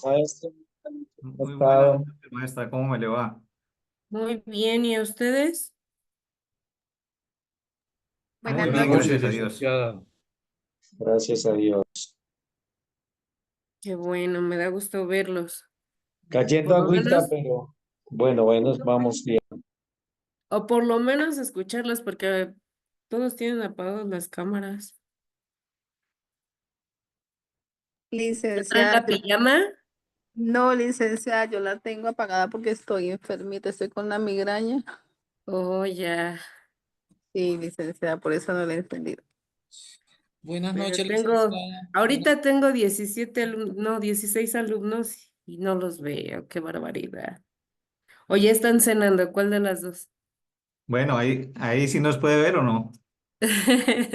Maestro, ¿cómo ha Muy buenas estado? noches, maestra. ¿Cómo me le va? Muy bien, ¿y a ustedes? Muy Buenas bien, noches. gracias a Dios. Gracias a Dios. Qué bueno, me da gusto verlos. Cayendo Por lo agüita, menos, pero bueno, vamos bien. o por lo menos escucharlos, porque todos tienen apagadas las cámaras. ¿Traen Licenciada, la pijama? no, licenciada, yo la tengo apagada porque estoy enfermita, estoy con la migraña. Oh, ya. Sí, licenciada, por eso no la he encendido. Buenas Pero noches, licenciada. ahorita tengo 17 alumnos, no, 16 alumnos y no los veo, qué barbaridad. O ya están cenando, ¿cuál de las dos? Bueno, ahí sí nos puede ver o no.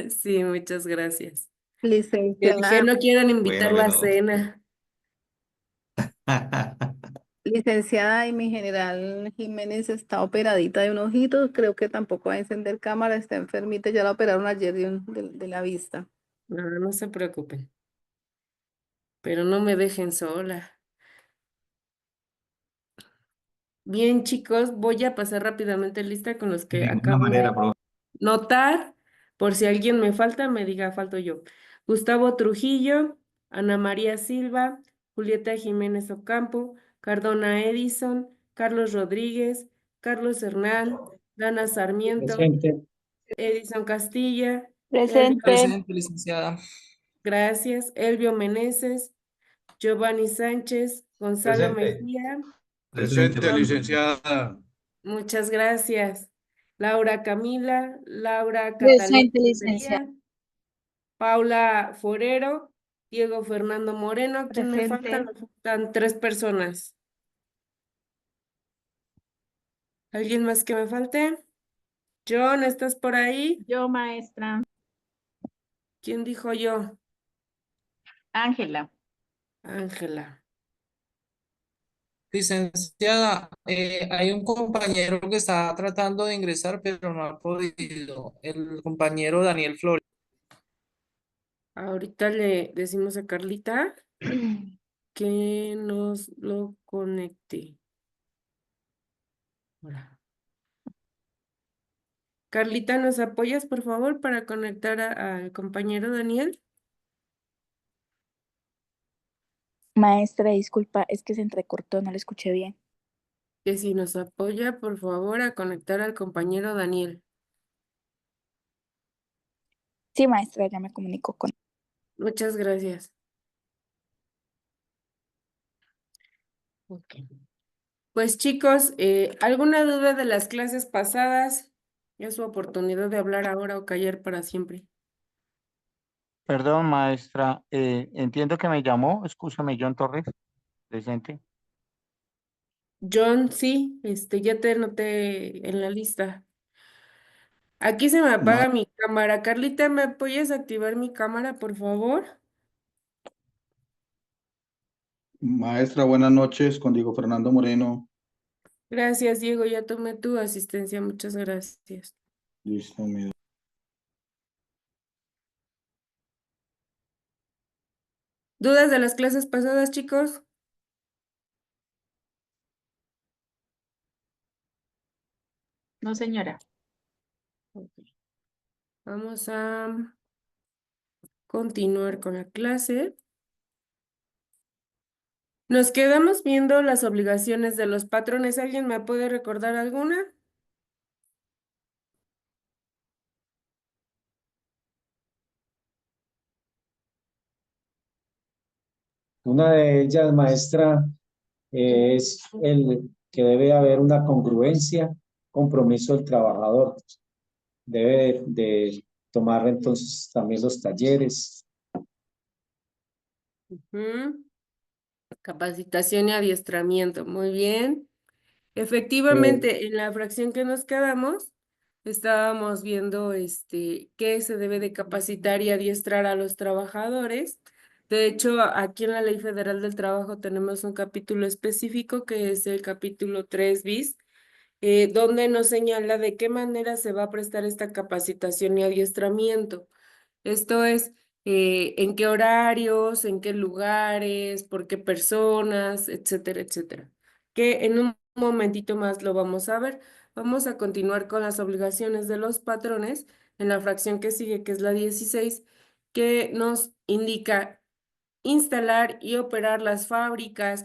Sí, muchas gracias. Yo dije, Licenciada, no quieren Bueno, invitar la bueno. cena. licenciada, y mi general Jiménez está operadita de un ojito, creo que tampoco va a encender cámara, está enfermita, ya la operaron ayer de la vista. No, no se preocupen, pero no me dejen sola. Bien, chicos, voy a pasar rápidamente lista con los De que ninguna acabo manera, de profe. notar, por si alguien me falta, me diga, falto yo. Gustavo Trujillo, Ana María Silva, Julieta Jiménez Ocampo, Cardona Edison, Carlos Rodríguez, Carlos Hernán, Dana Sarmiento, Presente. Edison Castilla, Elvio, Presente. Presente, licenciada. gracias, Elvio Meneses, Giovanni Sánchez, Gonzalo Presente. Mejía. Presente, Presente, profe. licenciada. Muchas gracias. Laura Camila, Laura Catalina Presente, licenciada. Rentería, Paula Forero, Diego Fernando Moreno. ¿Quién me falta? Presente. Me faltan tres personas. ¿Alguien más que me falte? John, ¿estás por ahí? Yo, maestra. ¿Quién dijo yo? Ángela. Ángela. Licenciada, hay un compañero que está tratando de ingresar, pero no ha podido. El compañero Daniel Flores. Ahorita le decimos a Carlita que nos lo conecte. Hola. Carlita, ¿nos apoyas, por favor, para conectar al compañero Daniel? Maestra, disculpa, es que se entrecortó, no lo escuché bien. Que si nos apoya, por favor, a conectar al compañero Daniel. Sí, maestra, ya me comunico con. Muchas gracias. Ok. Pues chicos, ¿alguna duda de las clases pasadas? Ya es su oportunidad de hablar ahora o callar para siempre. Perdón, maestra, entiendo que me llamó, escúchame, John Torres, presente. John, sí, ya te anoté en la lista. Aquí se me Ma- apaga mi cámara. Carlita, ¿me apoyas a activar mi cámara, por favor? Maestra, buenas noches, con Diego Fernando Moreno. Gracias, Diego, ya tomé tu asistencia. Muchas gracias. Listo, mi. ¿Dudas de las clases pasadas, chicos? No, señora. Ok. Vamos a continuar con la clase. Nos quedamos viendo las obligaciones de los patrones. ¿Alguien me puede recordar alguna? Una de ellas, maestra, es el que debe haber una congruencia, compromiso del trabajador. Debe de tomar entonces también los talleres. Ujú. Capacitación y adiestramiento. Muy bien. Eh, Efectivamente, en la fracción que nos quedamos, estábamos viendo qué se debe de capacitar y adiestrar a los trabajadores. De hecho, aquí en la Ley Federal del Trabajo tenemos un capítulo específico que es el capítulo 3 bis, donde nos señala de qué manera se va a prestar esta capacitación y adiestramiento. Esto es, en qué horarios, en qué lugares, por qué personas, etcétera, etcétera. Que en un momentito más lo vamos a ver. Vamos a continuar con las obligaciones de los patrones en la fracción que sigue, que es la 16, que nos indica instalar y operar las fábricas,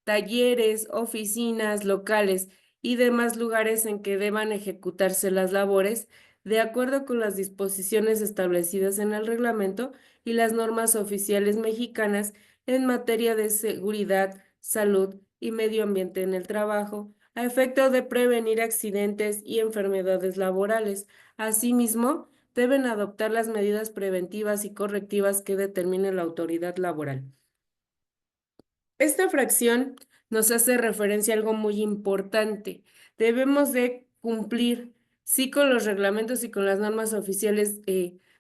talleres, oficinas, locales y demás lugares en que deban ejecutarse las labores de acuerdo con las disposiciones establecidas en el reglamento y las normas oficiales mexicanas en materia de seguridad, salud y medio ambiente en el trabajo, a efecto de prevenir accidentes y enfermedades laborales. Asimismo, deben adoptar las medidas preventivas y correctivas que determine la autoridad laboral. Esta fracción nos hace referencia a algo muy importante. Debemos de cumplir, sí, con los reglamentos y con las normas oficiales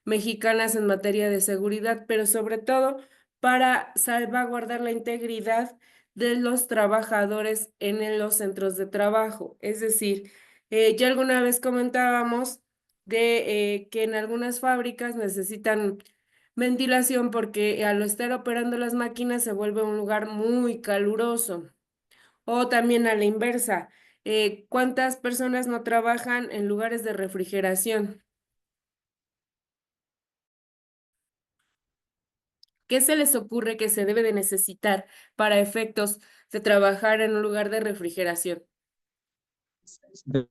mexicanas en materia de seguridad, pero sobre todo para salvaguardar la integridad de los trabajadores en los centros de trabajo. Es decir, ya alguna vez comentábamos de que en algunas fábricas necesitan ventilación porque al estar operando las máquinas se vuelve un lugar muy caluroso. O también a la inversa, ¿cuántas personas no trabajan en lugares de refrigeración? ¿Qué se les ocurre que se debe de necesitar para efectos de trabajar en un lugar de refrigeración? De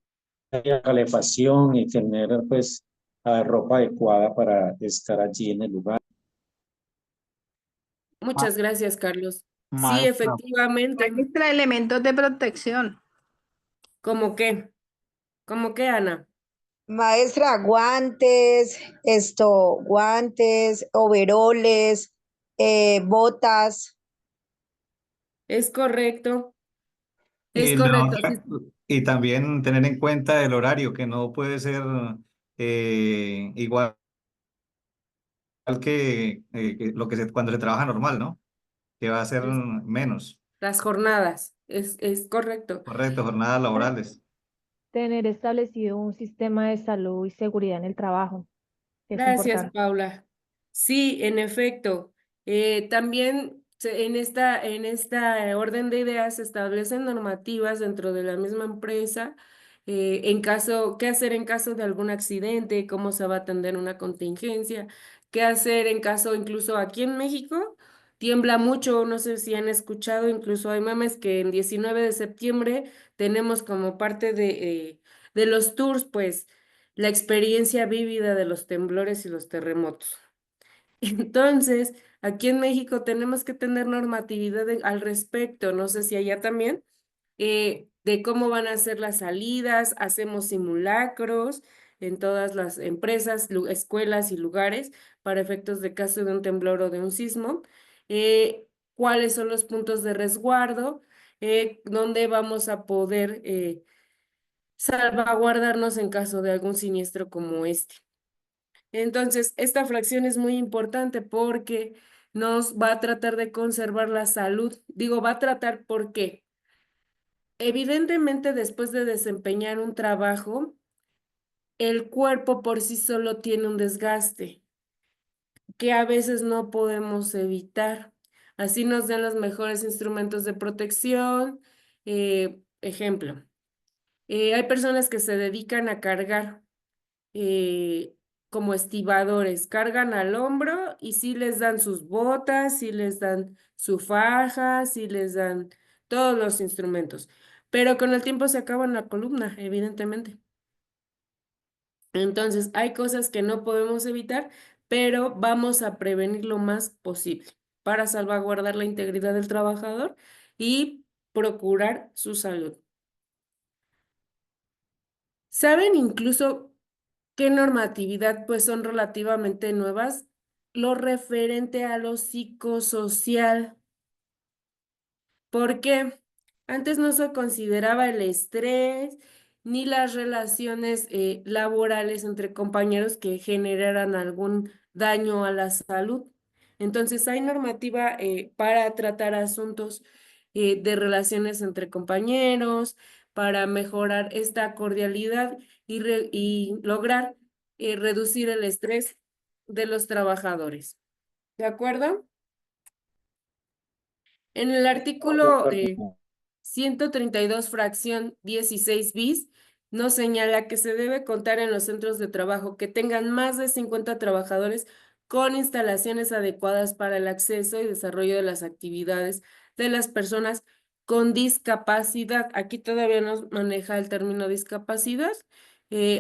calefacción y tener pues ropa adecuada para estar allí en el lugar. Muchas gracias, Carlos. Sí, Maestra, efectivamente. Maestra, elementos de protección. ¿Cómo qué? ¿Cómo qué, Ana? Maestra, guantes, overoles, botas. Es correcto. Es Y, la correcto. otra- y también tener en cuenta el horario, que no puede ser igual que lo que cuando se trabaja normal, ¿no? Que va a ser menos. Las jornadas, es correcto. Correcto, jornadas laborales. Tener establecido un sistema de salud y seguridad en el trabajo, que es Gracias, importante. Paula. Sí, en efecto. También en esta orden de ideas se establecen normativas dentro de la misma empresa qué hacer en caso de algún accidente, cómo se va a atender una contingencia, qué hacer en caso, incluso aquí en México, tiembla mucho, no sé si han escuchado, incluso hay memes que en 19 de septiembre tenemos como parte de los tours, pues la experiencia vívida de los temblores y los terremotos. Entonces, aquí en México tenemos que tener normatividad al respecto, no sé si allá también, de cómo van a ser las salidas, hacemos simulacros en todas las empresas, escuelas y lugares para efectos de caso de un temblor o de un sismo, cuáles son los puntos de resguardo, dónde vamos a poder salvaguardarnos en caso de algún siniestro como este. Entonces, esta fracción es muy importante porque nos va a tratar de conservar la salud. Digo, va a tratar porque evidentemente después de desempeñar un trabajo, el cuerpo por sí solo tiene un desgaste que a veces no podemos evitar. Así nos dan los mejores instrumentos de protección. Ejemplo, hay personas que se dedican a cargar eh, como estibadores, cargan al hombro y sí les dan sus botas, sí les dan su faja, sí les dan todos los instrumentos, pero con el tiempo se acaban la columna, evidentemente. Entonces, hay cosas que no podemos evitar, pero vamos a prevenir lo más posible para salvaguardar la integridad del trabajador y procurar su salud. ¿Saben incluso qué normatividad pues son relativamente nuevas? Lo referente a lo psicosocial. Porque antes no se consideraba el estrés ni las relaciones laborales entre compañeros que generaran algún daño a la salud. Entonces hay normativa para tratar asuntos de relaciones entre compañeros, para mejorar esta cordialidad y lograr reducir el estrés de los trabajadores. ¿De acuerdo? En el artículo 132, fracción 16 bis, nos señala que se debe contar en los centros de trabajo que tengan más de 50 trabajadores con instalaciones adecuadas para el acceso y desarrollo de las actividades de las personas con discapacidad. Aquí todavía nos maneja el término discapacidad.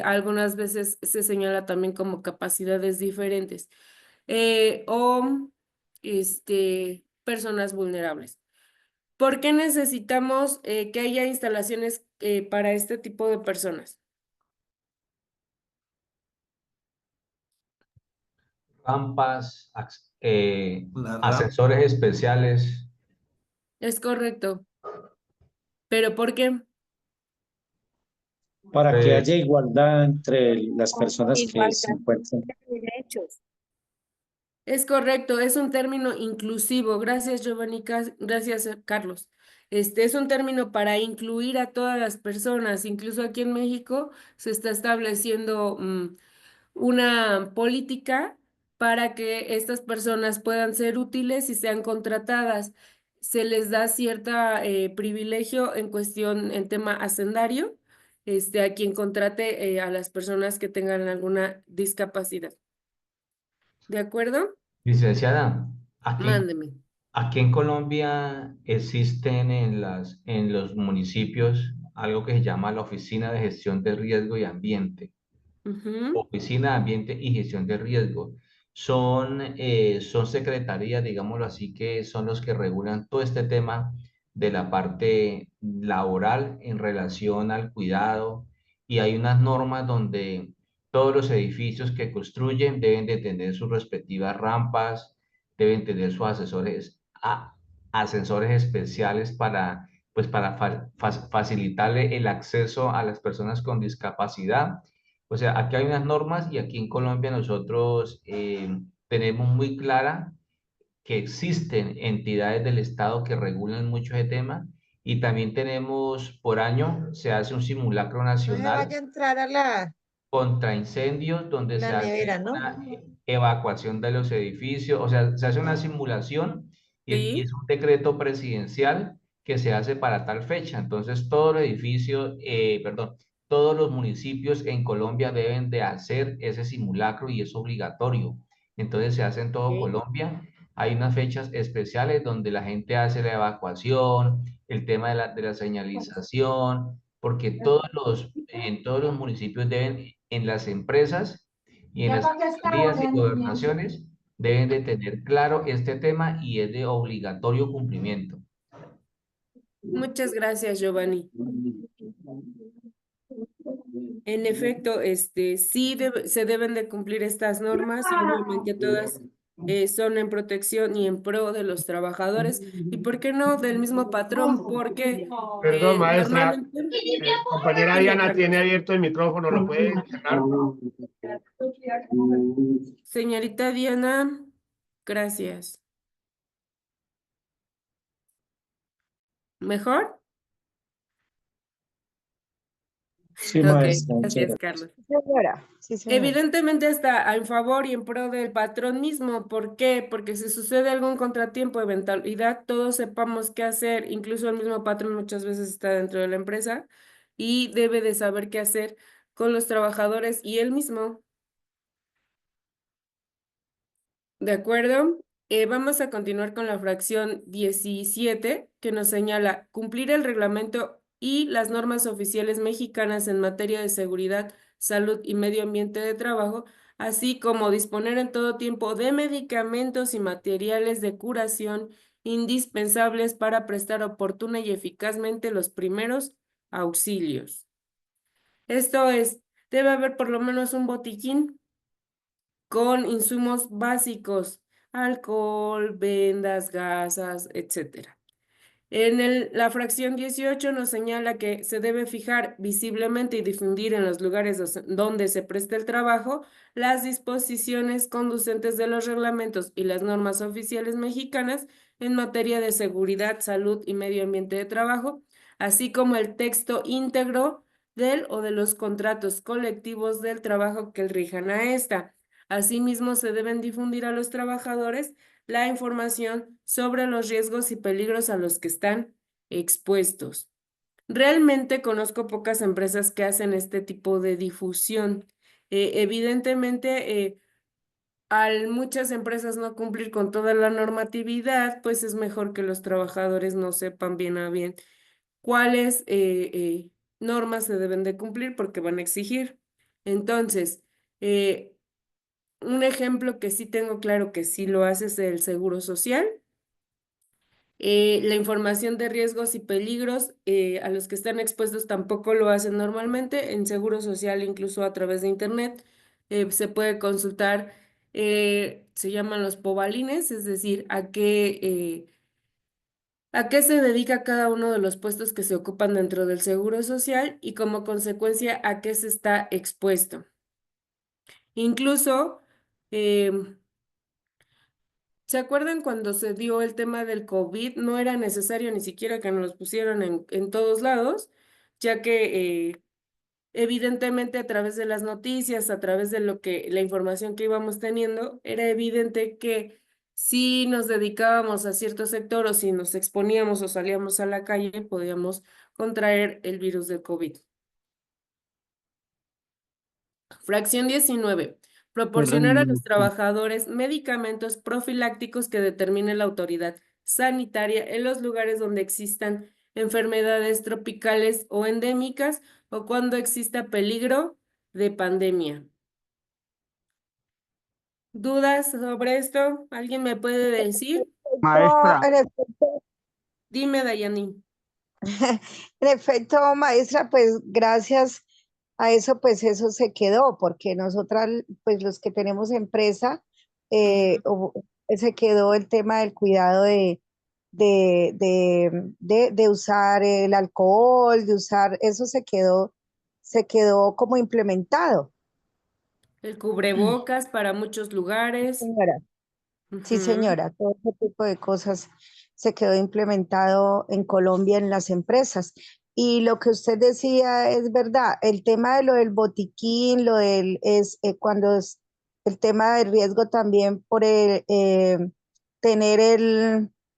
Algunas veces se señala también como capacidades diferentes. O personas vulnerables. ¿Por qué necesitamos que haya instalaciones para este tipo de personas? Rampas, La ascensores especiales. Es correcto. ¿Pero por qué? Para que haya Pues, igualdad entre las personas que Igualdad se encuentran. de derechos. Es correcto, es un término inclusivo. Gracias, Giovanni. Gracias, Carlos. Es un término para incluir a todas las personas. Incluso aquí en México se está estableciendo una política para que estas personas puedan ser útiles y sean contratadas. Se les da cierta privilegio en cuestión, en tema hacendario, a quien contrate a las personas que tengan alguna discapacidad. ¿De acuerdo? licenciada, Mándeme. aquí en Colombia existen en los municipios algo que se llama la Oficina de Gestión de Riesgo y Ambiente. Ujú. Oficina de Ambiente y Gestión de Riesgo. Son secretarías, digámoslo así, que son los que regulan todo este tema de la parte laboral en relación al cuidado, y hay unas normas donde todos los edificios que construyen deben de tener sus respectivas rampas, deben tener sus ascensores especiales para, pues, para facilitarle el acceso a las personas con discapacidad. O sea, aquí hay unas normas y aquí en Colombia nosotros tenemos muy clara que existen entidades del Estado que regulan mucho ese tema, y también tenemos por año, se hace un simulacro No se nacional vaya a entrar a contra incendios donde se la hace nevera, ¿no? una evacuación de los edificios, o sea, se hace una simulación y Sí, es un decreto presidencial que se hace para tal fecha. Entonces, todos los edificios, perdón, todos los municipios en Colombia deben de hacer ese simulacro y es obligatorio. Entonces, se hace en todo ok, Colombia. Hay unas fechas especiales donde la gente hace la evacuación, el tema de la señalización, porque en todos los municipios deben, en las empresas y en las alcaldías y gobernaciones, deben de tener claro este tema y es de obligatorio cumplimiento. muchas gracias, Giovanni. En efecto, sí se deben de cumplir estas normas y obviamente todas son en protección y en pro de los trabajadores y, ¿por qué no, del mismo patrón? Porque Perdón, maestra. normalmente... Compañera Dime, Diana Carlos. tiene abierto el micrófono, ¿lo puede cerrar? Señorita Diana, gracias. ¿Mejor? Sí, Ok, maestra, muchas gracias, gracias. Carlos. Sí, señora. Sí, señora. Evidentemente está en favor y en pro del patrón mismo. ¿Por qué? Porque si sucede algún contratiempo, eventualidad, todos sepamos qué hacer. Incluso el mismo patrón muchas veces está dentro de la empresa y debe de saber qué hacer con los trabajadores y él mismo. ¿De acuerdo? Vamos a continuar con la fracción 17, que nos señala cumplir el reglamento y las normas oficiales mexicanas en materia de seguridad, salud y medio ambiente de trabajo, así como disponer en todo tiempo de medicamentos y materiales de curación indispensables para prestar oportuna y eficazmente los primeros auxilios. Esto es, debe haber por lo menos un botiquín con insumos básicos, alcohol, vendas, gasas, etc. La fracción 18 nos señala que se debe fijar visiblemente y difundir en los lugares donde se preste el trabajo las disposiciones conducentes de los reglamentos y las normas oficiales mexicanas en materia de seguridad, salud y medio ambiente de trabajo, así como el texto íntegro del o de los contratos colectivos del trabajo que rijan a esta. Asimismo, se deben difundir a los trabajadores la información sobre los riesgos y peligros a los que están expuestos. Realmente conozco pocas empresas que hacen este tipo de difusión. Evidentemente, al muchas empresas no cumplir con toda la normatividad, pues es mejor que los trabajadores no sepan bien a bien cuáles normas se deben de cumplir porque van a exigir. Entonces, un ejemplo que sí tengo claro que sí lo hace es el Seguro Social. La información de riesgos y peligros a los que están expuestos tampoco lo hacen normalmente. En Seguro Social, incluso a través de Internet, se puede consultar, se llaman los pobalines, es decir, a qué se dedica cada uno de los puestos que se ocupan dentro del Seguro Social y como consecuencia a qué se está expuesto. Incluso, ¿se acuerdan cuando se dio el tema del COVID? No era necesario ni siquiera que nos los pusieran en todos lados, ya que evidentemente a través de las noticias, a través de la información que íbamos teniendo, era evidente que si nos dedicábamos a cierto sector o si nos exponíamos o salíamos a la calle, podíamos contraer el virus del COVID. Fracción 19. Proporcionar a los trabajadores medicamentos profilácticos que determine la autoridad sanitaria en los lugares donde existan enfermedades tropicales o endémicas o cuando exista peligro de pandemia. ¿Dudas sobre esto? ¿Alguien me puede decir? Maestra, En efecto, Dime, Dayani. en efecto, maestra, pues gracias a eso, pues eso se quedó, porque nosotras, pues los que tenemos empresa, se quedó el tema del cuidado de usar el alcohol, de usar, eso se quedó como implementado. El cubrebocas para muchos lugares. Señora. Sí, Ujú. señora, todo ese tipo de cosas se quedó implementado en Colombia en las empresas. Y lo que usted decía es verdad, el tema de lo del botiquín, lo del es cuando es el tema del riesgo también por tener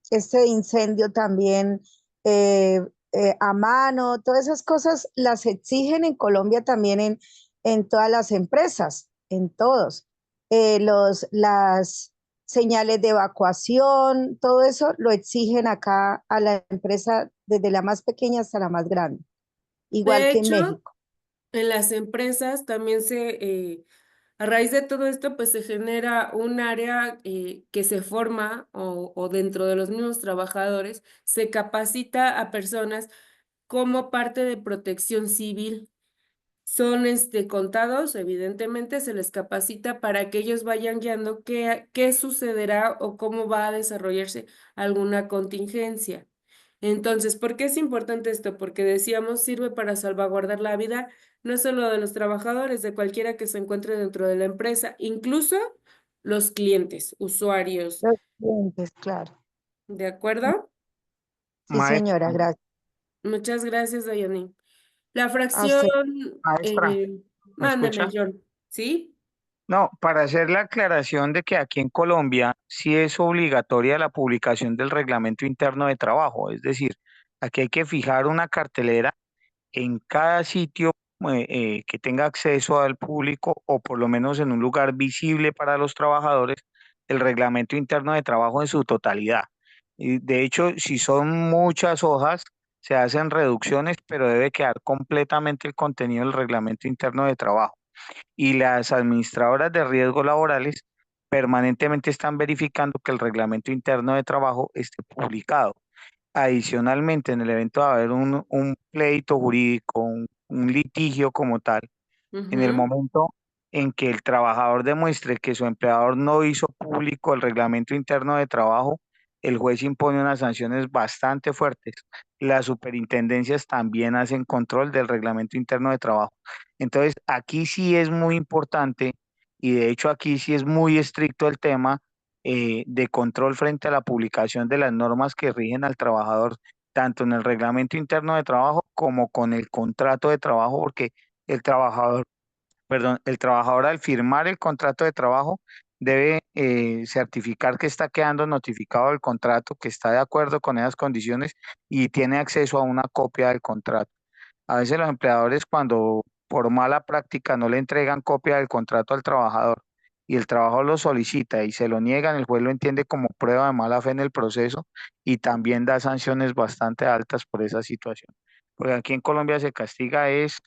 este incendio también a mano, todas esas cosas las exigen en Colombia también en todas las empresas, en todos. Las señales de evacuación, todo eso lo exigen acá a la empresa desde la más pequeña hasta la más grande, igual De que en hecho, México. en las empresas también a raíz de todo esto, pues se genera un área que se forma o dentro de los mismos trabajadores se capacita a personas como parte de protección civil. Son contados, evidentemente, se les capacita para que ellos vayan guiando qué sucederá o cómo va a desarrollarse alguna contingencia. Entonces, ¿por qué es importante esto? Porque decíamos, sirve para salvaguardar la vida no solo de los trabajadores, de cualquiera que se encuentre dentro de la empresa, incluso los clientes, usuarios. Los clientes, claro. ¿De acuerdo? Sí, señora, maestra, gracias. Muchas gracias, Dayani. La A fracción, usted. maestra, ¿me mándeme, escucha? John, ¿sí? No, para hacer la aclaración de que aquí en Colombia sí es obligatoria la publicación del reglamento interno de trabajo, es decir, aquí hay que fijar una cartelera en cada sitio que tenga acceso al público o por lo menos en un lugar visible para los trabajadores, el reglamento interno de trabajo en su totalidad. Y de hecho, si son muchas hojas, se hacen reducciones, pero debe quedar completamente el contenido del reglamento interno de trabajo. Y las administradoras de riesgos laborales permanentemente están verificando que el reglamento interno de trabajo esté publicado. Adicionalmente, en el evento de haber un pleito jurídico, un litigio como tal, en el Ujú. momento en que el trabajador demuestre que su empleador no hizo público el reglamento interno de trabajo, el juez impone unas sanciones bastante fuertes. Las superintendencias también hacen control del reglamento interno de trabajo. Entonces, aquí sí es muy importante y de hecho aquí sí es muy estricto el tema de control frente a la publicación de las normas que rigen al trabajador, tanto en el reglamento interno de trabajo como con el contrato de trabajo, porque el trabajador perdón, el trabajador al firmar el contrato de trabajo debe certificar que está quedando notificado del contrato, que está de acuerdo con esas condiciones y tiene acceso a una copia del contrato. A veces los empleadores cuando por mala práctica no le entregan copia del contrato al trabajador y el trabajador lo solicita y se lo niegan, el juez lo entiende como prueba de mala fe en el proceso y también da sanciones bastante altas por esa situación. Porque aquí en Colombia se castiga es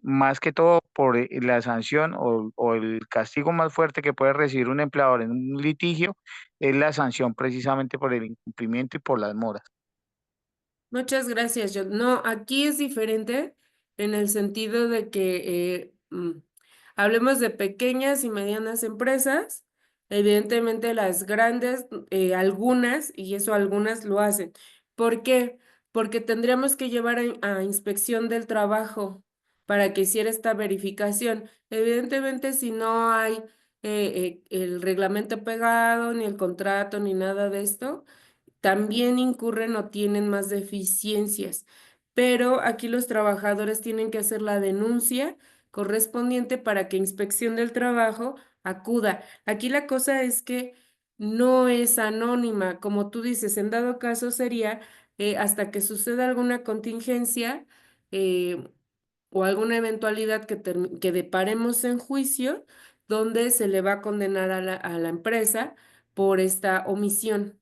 más que todo por la sanción o el castigo más fuerte que puede recibir un empleador en un litigio es la sanción precisamente por el incumplimiento y por las moras. Muchas gracias, John. No, aquí es diferente en el sentido de que hablemos de pequeñas y medianas empresas. Evidentemente las grandes, algunas, y eso algunas lo hacen. ¿Por qué? Porque tendríamos que llevar a inspección del trabajo para que hiciera esta verificación. Evidentemente, si no hay el reglamento pegado, ni el contrato, ni nada de esto, también incurren o tienen más deficiencias, pero aquí los trabajadores tienen que hacer la denuncia correspondiente para que Inspección del Trabajo acuda. Aquí la cosa es que no es anónima, como tú dices, en dado caso sería hasta que suceda alguna contingencia eh, o alguna eventualidad que deparemos en juicio, donde se le va a condenar a la empresa por esta omisión.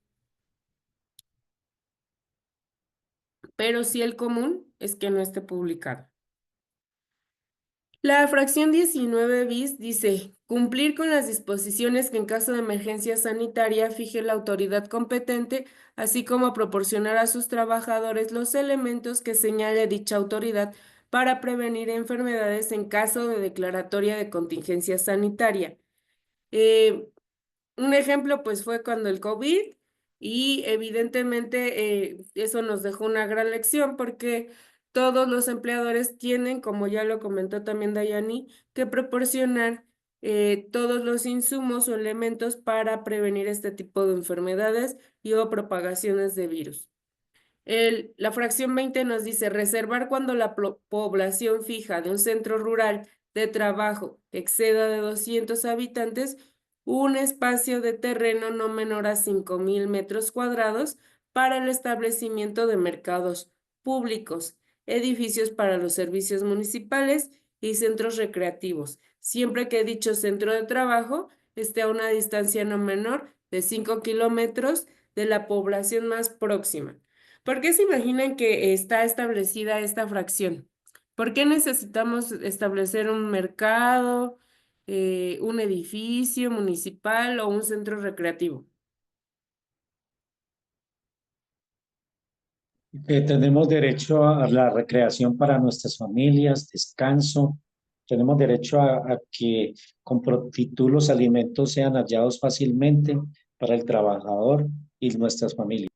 Pero sí el común es que no esté publicado. La fracción 19 bis dice, cumplir con las disposiciones que en caso de emergencia sanitaria fije la autoridad competente, así como proporcionar a sus trabajadores los elementos que señale dicha autoridad para prevenir enfermedades en caso de declaratoria de contingencia sanitaria. Un ejemplo, pues, fue cuando el COVID y evidentemente eso nos dejó una gran lección porque todos los empleadores tienen, como ya lo comentó también Dayani, que proporcionar todos los insumos o elementos para prevenir este tipo de enfermedades y o propagaciones de virus. La fracción 20 nos dice reservar cuando la población fija de un centro rural de trabajo exceda de 200 habitantes un espacio de terreno no menor a 5,000 metros cuadrados para el establecimiento de mercados públicos, edificios para los servicios municipales y centros recreativos, siempre que dicho centro de trabajo esté a una distancia no menor de 5 kilómetros de la población más próxima. ¿Por qué se imaginan que está establecida esta fracción? ¿Por qué necesitamos establecer un mercado, un edificio municipal o un centro recreativo? Tenemos derecho a la recreación para nuestras familias, descanso. Tenemos derecho a que con prontitud los alimentos sean hallados fácilmente para el trabajador y nuestras familias.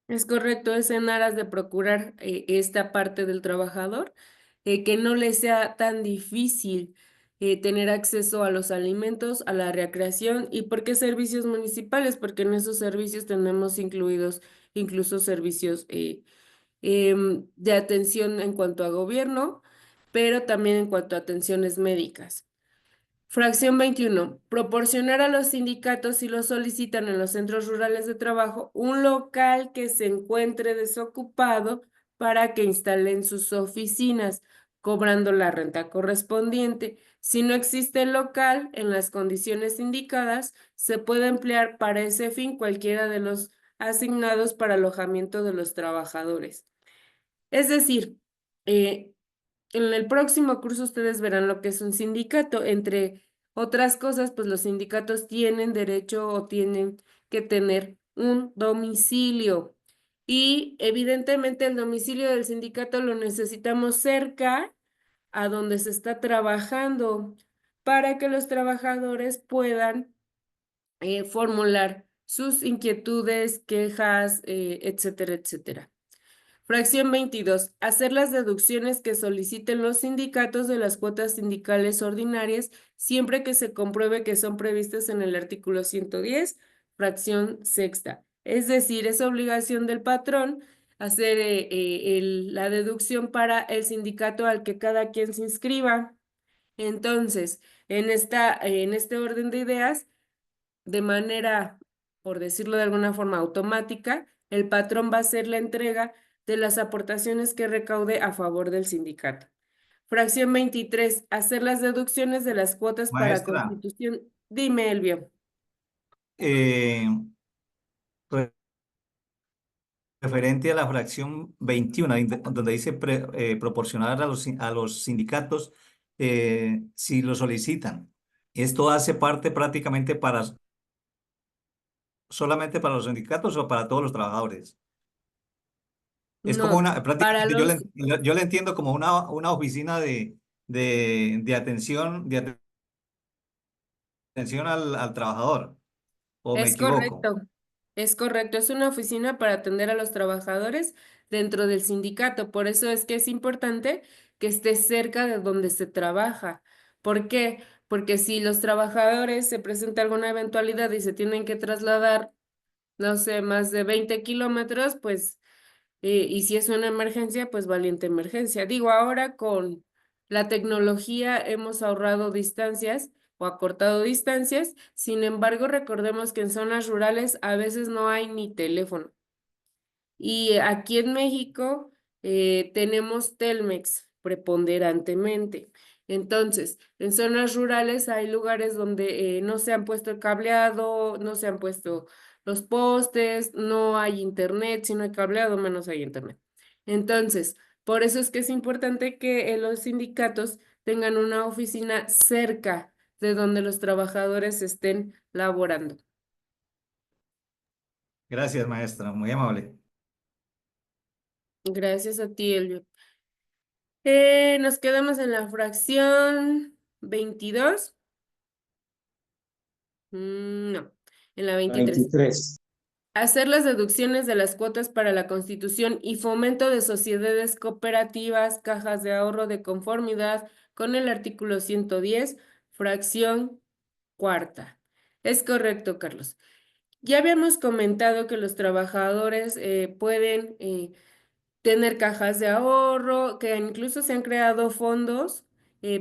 Es correcto, es en aras de procurar esta parte del trabajador, que no le sea tan difícil tener acceso a los alimentos, a la recreación. ¿Y por qué servicios municipales? Porque en esos servicios tenemos incluidos incluso servicios de atención en cuanto a gobierno, pero también en cuanto a atenciones médicas. Fracción 21. Proporcionar a los sindicatos, si lo solicitan en los centros rurales de trabajo, un local que se encuentre desocupado para que instalen sus oficinas, cobrando la renta correspondiente. Si no existe el local en las condiciones indicadas, se puede emplear para ese fin cualquiera de los asignados para alojamiento de los trabajadores. Es decir, en el próximo curso ustedes verán lo que es un sindicato. Entre otras cosas, pues los sindicatos tienen derecho o tienen que tener un domicilio. Y evidentemente el domicilio del sindicato lo necesitamos cerca a donde se está trabajando para que los trabajadores puedan formular sus inquietudes, quejas, etcétera, etcétera. Fracción 22. Hacer las deducciones que soliciten los sindicatos de las cuotas sindicales ordinarias, siempre que se compruebe que son previstas en el artículo 110, fracción sexta. Es decir, es obligación del patrón hacer la deducción para el sindicato al que cada quien se inscriba. Entonces, en este orden de ideas, de manera, por decirlo de alguna forma, automática, el patrón va a hacer la entrega de las aportaciones que recaude a favor del sindicato. Fracción 23, hacer las deducciones de las cuotas para Maestra, constitución. Dime, Elvio. eh, referente a la fracción 21, donde dice proporcionar a los sindicatos si lo solicitan. ¿Esto hace parte prácticamente solamente para los sindicatos o para todos los trabajadores? Es como No, para prácticamente los, yo le entiendo como una oficina de atención al trabajador, ¿o me es equivoco? correcto, es correcto, es una oficina para atender a los trabajadores dentro del sindicato. Por eso es que es importante que esté cerca de donde se trabaja. ¿Por qué? Porque si los trabajadores se presenta alguna eventualidad y se tienen que trasladar, no sé, más de 20 kilómetros, pues y si es una emergencia, pues valiente emergencia. Digo, ahora con la tecnología hemos ahorrado distancias o acortado distancias, sin embargo, recordemos que en zonas rurales a veces no hay ni teléfono. Y aquí en México tenemos Telmex preponderantemente. Entonces, en zonas rurales hay lugares donde no se han puesto el cableado, no se han puesto los postes, no hay internet, si no hay cableado, menos hay internet. Entonces, por eso es que es importante que los sindicatos tengan una oficina cerca de donde los trabajadores estén laborando. Gracias, maestra, muy amable. Gracias a ti, Elvio. Nos quedamos en la fracción 22. No, en la 23. 23. Hacer las deducciones de las cuotas para la constitución y fomento de sociedades cooperativas, cajas de ahorro de conformidad con el artículo 110, fracción cuarta. Es correcto, Carlos. Ya habíamos comentado que los trabajadores pueden tener cajas de ahorro, que incluso se han creado fondos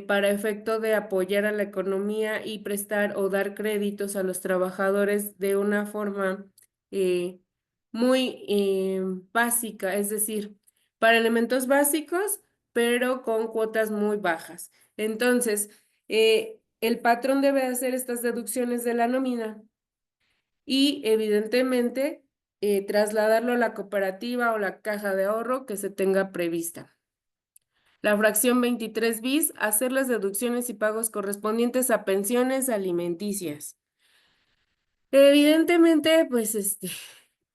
para efecto de apoyar a la economía y prestar o dar créditos a los trabajadores de una forma eh, muy básica, es decir, para elementos básicos, pero con cuotas muy bajas. Entonces, el patrón debe hacer estas deducciones de la nómina y evidentemente trasladarlo a la cooperativa o la caja de ahorro que se tenga prevista. La fracción 23 bis, hacer las deducciones y pagos correspondientes a pensiones alimenticias. Evidentemente, pues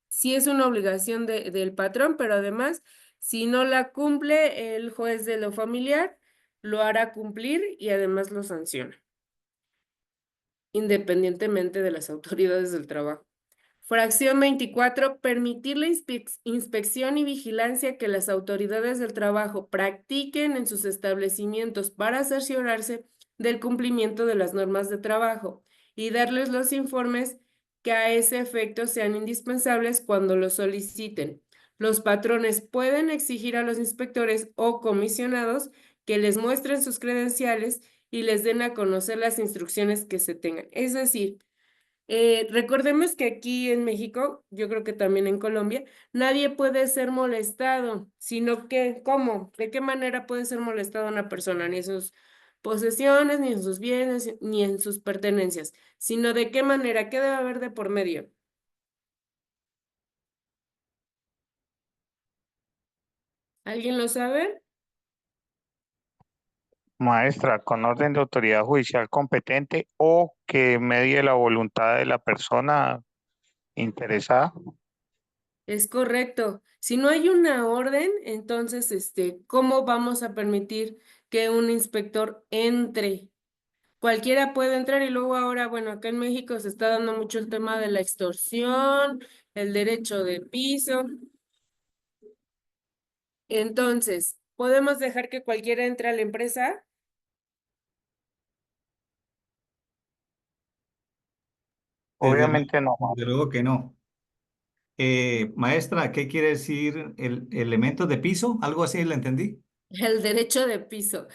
sí es una obligación del patrón, pero además, si no la cumple, el juez de lo familiar lo hará cumplir y además lo sanciona, independientemente de las autoridades del trabajo. Fracción 24, permitir la inspección y vigilancia que las autoridades del trabajo practiquen en sus establecimientos para cerciorarse del cumplimiento de las normas de trabajo y darles los informes que a ese efecto sean indispensables cuando lo soliciten. Los patrones pueden exigir a los inspectores o comisionados que les muestren sus credenciales y les den a conocer las instrucciones que se tengan. Es decir, recordemos que aquí en México, yo creo que también en Colombia, nadie puede ser molestado, sino que, ¿cómo? ¿De qué manera puede ser molestado una persona? Ni en sus posesiones, ni en sus bienes, ni en sus pertenencias, sino de qué manera, qué debe haber de por medio. ¿Alguien lo sabe? Maestra, con orden de autoridad judicial competente o que medie la voluntad de la persona interesada. Es correcto. Si no hay una orden, entonces, ¿cómo vamos a permitir que un inspector entre? Cualquiera puede entrar y luego ahora, bueno, acá en México se está dando mucho el tema de la extorsión, el derecho de piso. Entonces, ¿podemos dejar que cualquiera entre a la empresa? Obviamente no. Desde luego que no. Maestra, ¿qué quiere decir el elementos de piso? Algo así le entendí. El derecho de piso.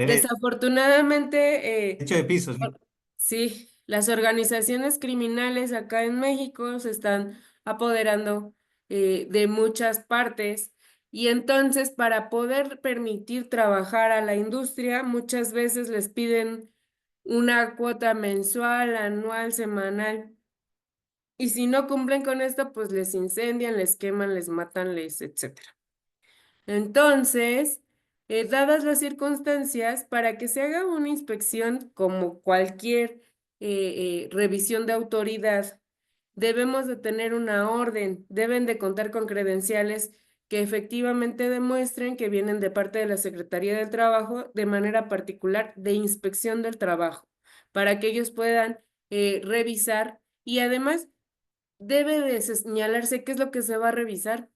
Desafortunadamente, Derecho de piso, sí. sí, las organizaciones criminales acá en México se están apoderando de muchas partes y entonces para poder permitir trabajar a la industria muchas veces les piden una cuota mensual, anual, semanal y si no cumplen con esto pues les incendian, les queman, les matan, etcétera. Entonces, dadas las circunstancias, para que se haga una inspección como cualquier revisión de autoridad, debemos de tener una orden, deben de contar con credenciales que efectivamente demuestren que vienen de parte de la Secretaría del Trabajo de manera particular de inspección del trabajo, para que ellos puedan revisar y además debe de señalarse qué es lo que se va a revisar.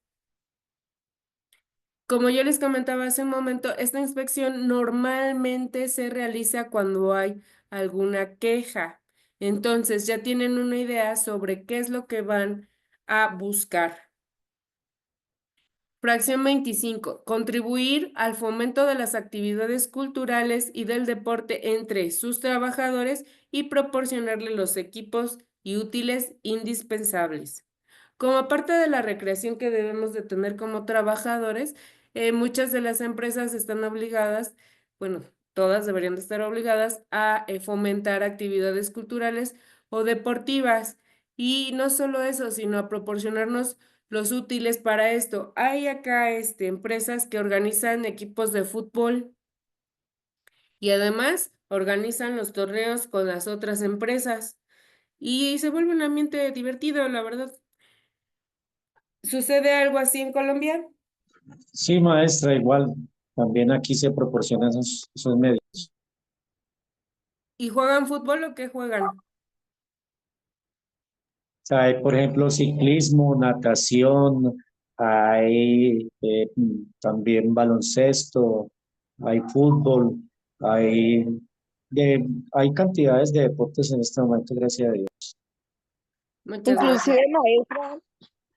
Como yo les comentaba hace un momento, esta inspección normalmente se realiza cuando hay alguna queja. Entonces ya tienen una idea sobre qué es lo que van a buscar. Fracción 25. Contribuir al fomento de las actividades culturales y del deporte entre sus trabajadores y proporcionarle los equipos y útiles indispensables. Como parte de la recreación que debemos de tener como trabajadores, muchas de las empresas están obligadas, bueno, todas deberían de estar obligadas a fomentar actividades culturales o deportivas. Y no solo eso, sino a proporcionarnos los útiles para esto. Hay acá empresas que organizan equipos de fútbol y además organizan los torneos con las otras empresas y se vuelve un ambiente divertido, la verdad. ¿Sucede algo así en Colombia? Sí, maestra, igual. También aquí se proporcionan esos medios. ¿Y juegan fútbol o qué juegan? Sea, hay, por ejemplo, ciclismo, natación, hay también baloncesto, hay fútbol, hay, hay cantidades de deportes en este momento, gracias a Dios. Muchas gracias. Inclusive, maestra,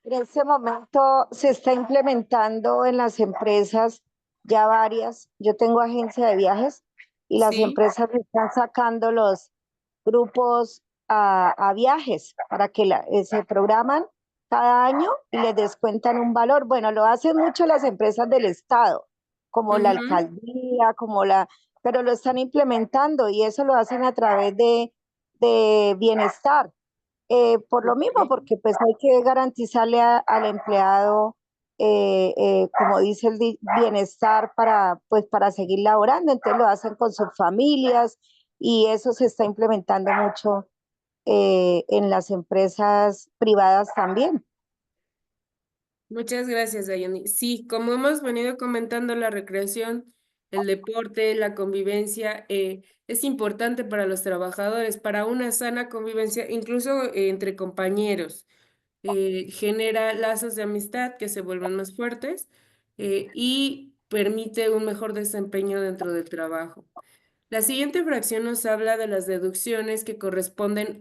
en este momento se está implementando en las empresas ya varias. Yo tengo agencia de viajes y las Sí. empresas están sacando los grupos a viajes para que se programan cada año y les descuentan un valor. Bueno, lo hacen mucho las empresas del Estado, como la alcaldía, pero lo están implementando y eso lo hacen a través de bienestar. Por lo mismo, porque pues hay que garantizarle al empleado, como dice el bienestar pues para seguir laborando, entonces lo hacen con sus familias y eso se está implementando mucho en las empresas privadas también. Muchas gracias, Dayani. Sí, como hemos venido comentando, la recreación, el deporte, la convivencia, es importante para los trabajadores, para una sana convivencia, incluso entre compañeros. Genera lazos de amistad que se vuelven más fuertes y permite un mejor desempeño dentro del trabajo. La siguiente fracción nos habla de las deducciones que corresponden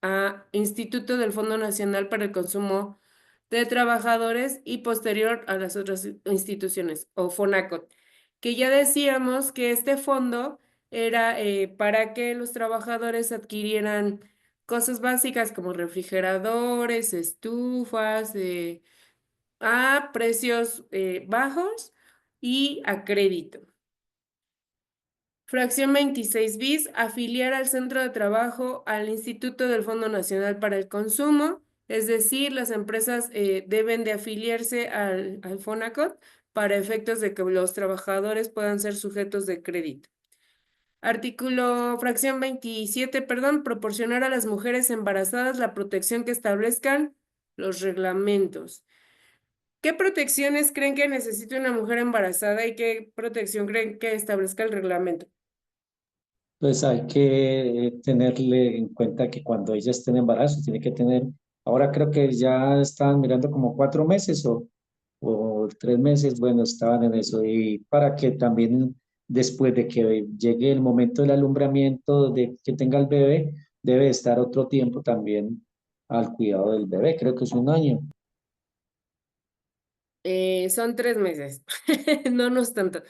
a Instituto del Fondo Nacional para el Consumo de Trabajadores y posterior a las otras instituciones, o FONACOT, que ya decíamos que este fondo era para que los trabajadores adquirieran cosas básicas como refrigeradores, estufas, a precios bajos y a crédito. Fracción 26 bis, afiliar al centro de trabajo al Instituto del Fondo Nacional para el Consumo, es decir, las empresas deben de afiliarse al FONACOT para efectos de que los trabajadores puedan ser sujetos de crédito. Fracción 27, perdón, proporcionar a las mujeres embarazadas la protección que establezcan los reglamentos. ¿Qué protecciones creen que necesita una mujer embarazada y qué protección creen que establezca el reglamento? Pues hay que tenerle en cuenta que cuando ella esté en embarazo, tiene que tener, ahora creo que ya están mirando como 4 meses o 3 meses, bueno, estaban en eso, y para que también después de que llegue el momento del alumbramiento, de que tenga el bebé, debe estar otro tiempo también al cuidado del bebé, creo que es 1 año. Son 3 meses, no es tanto.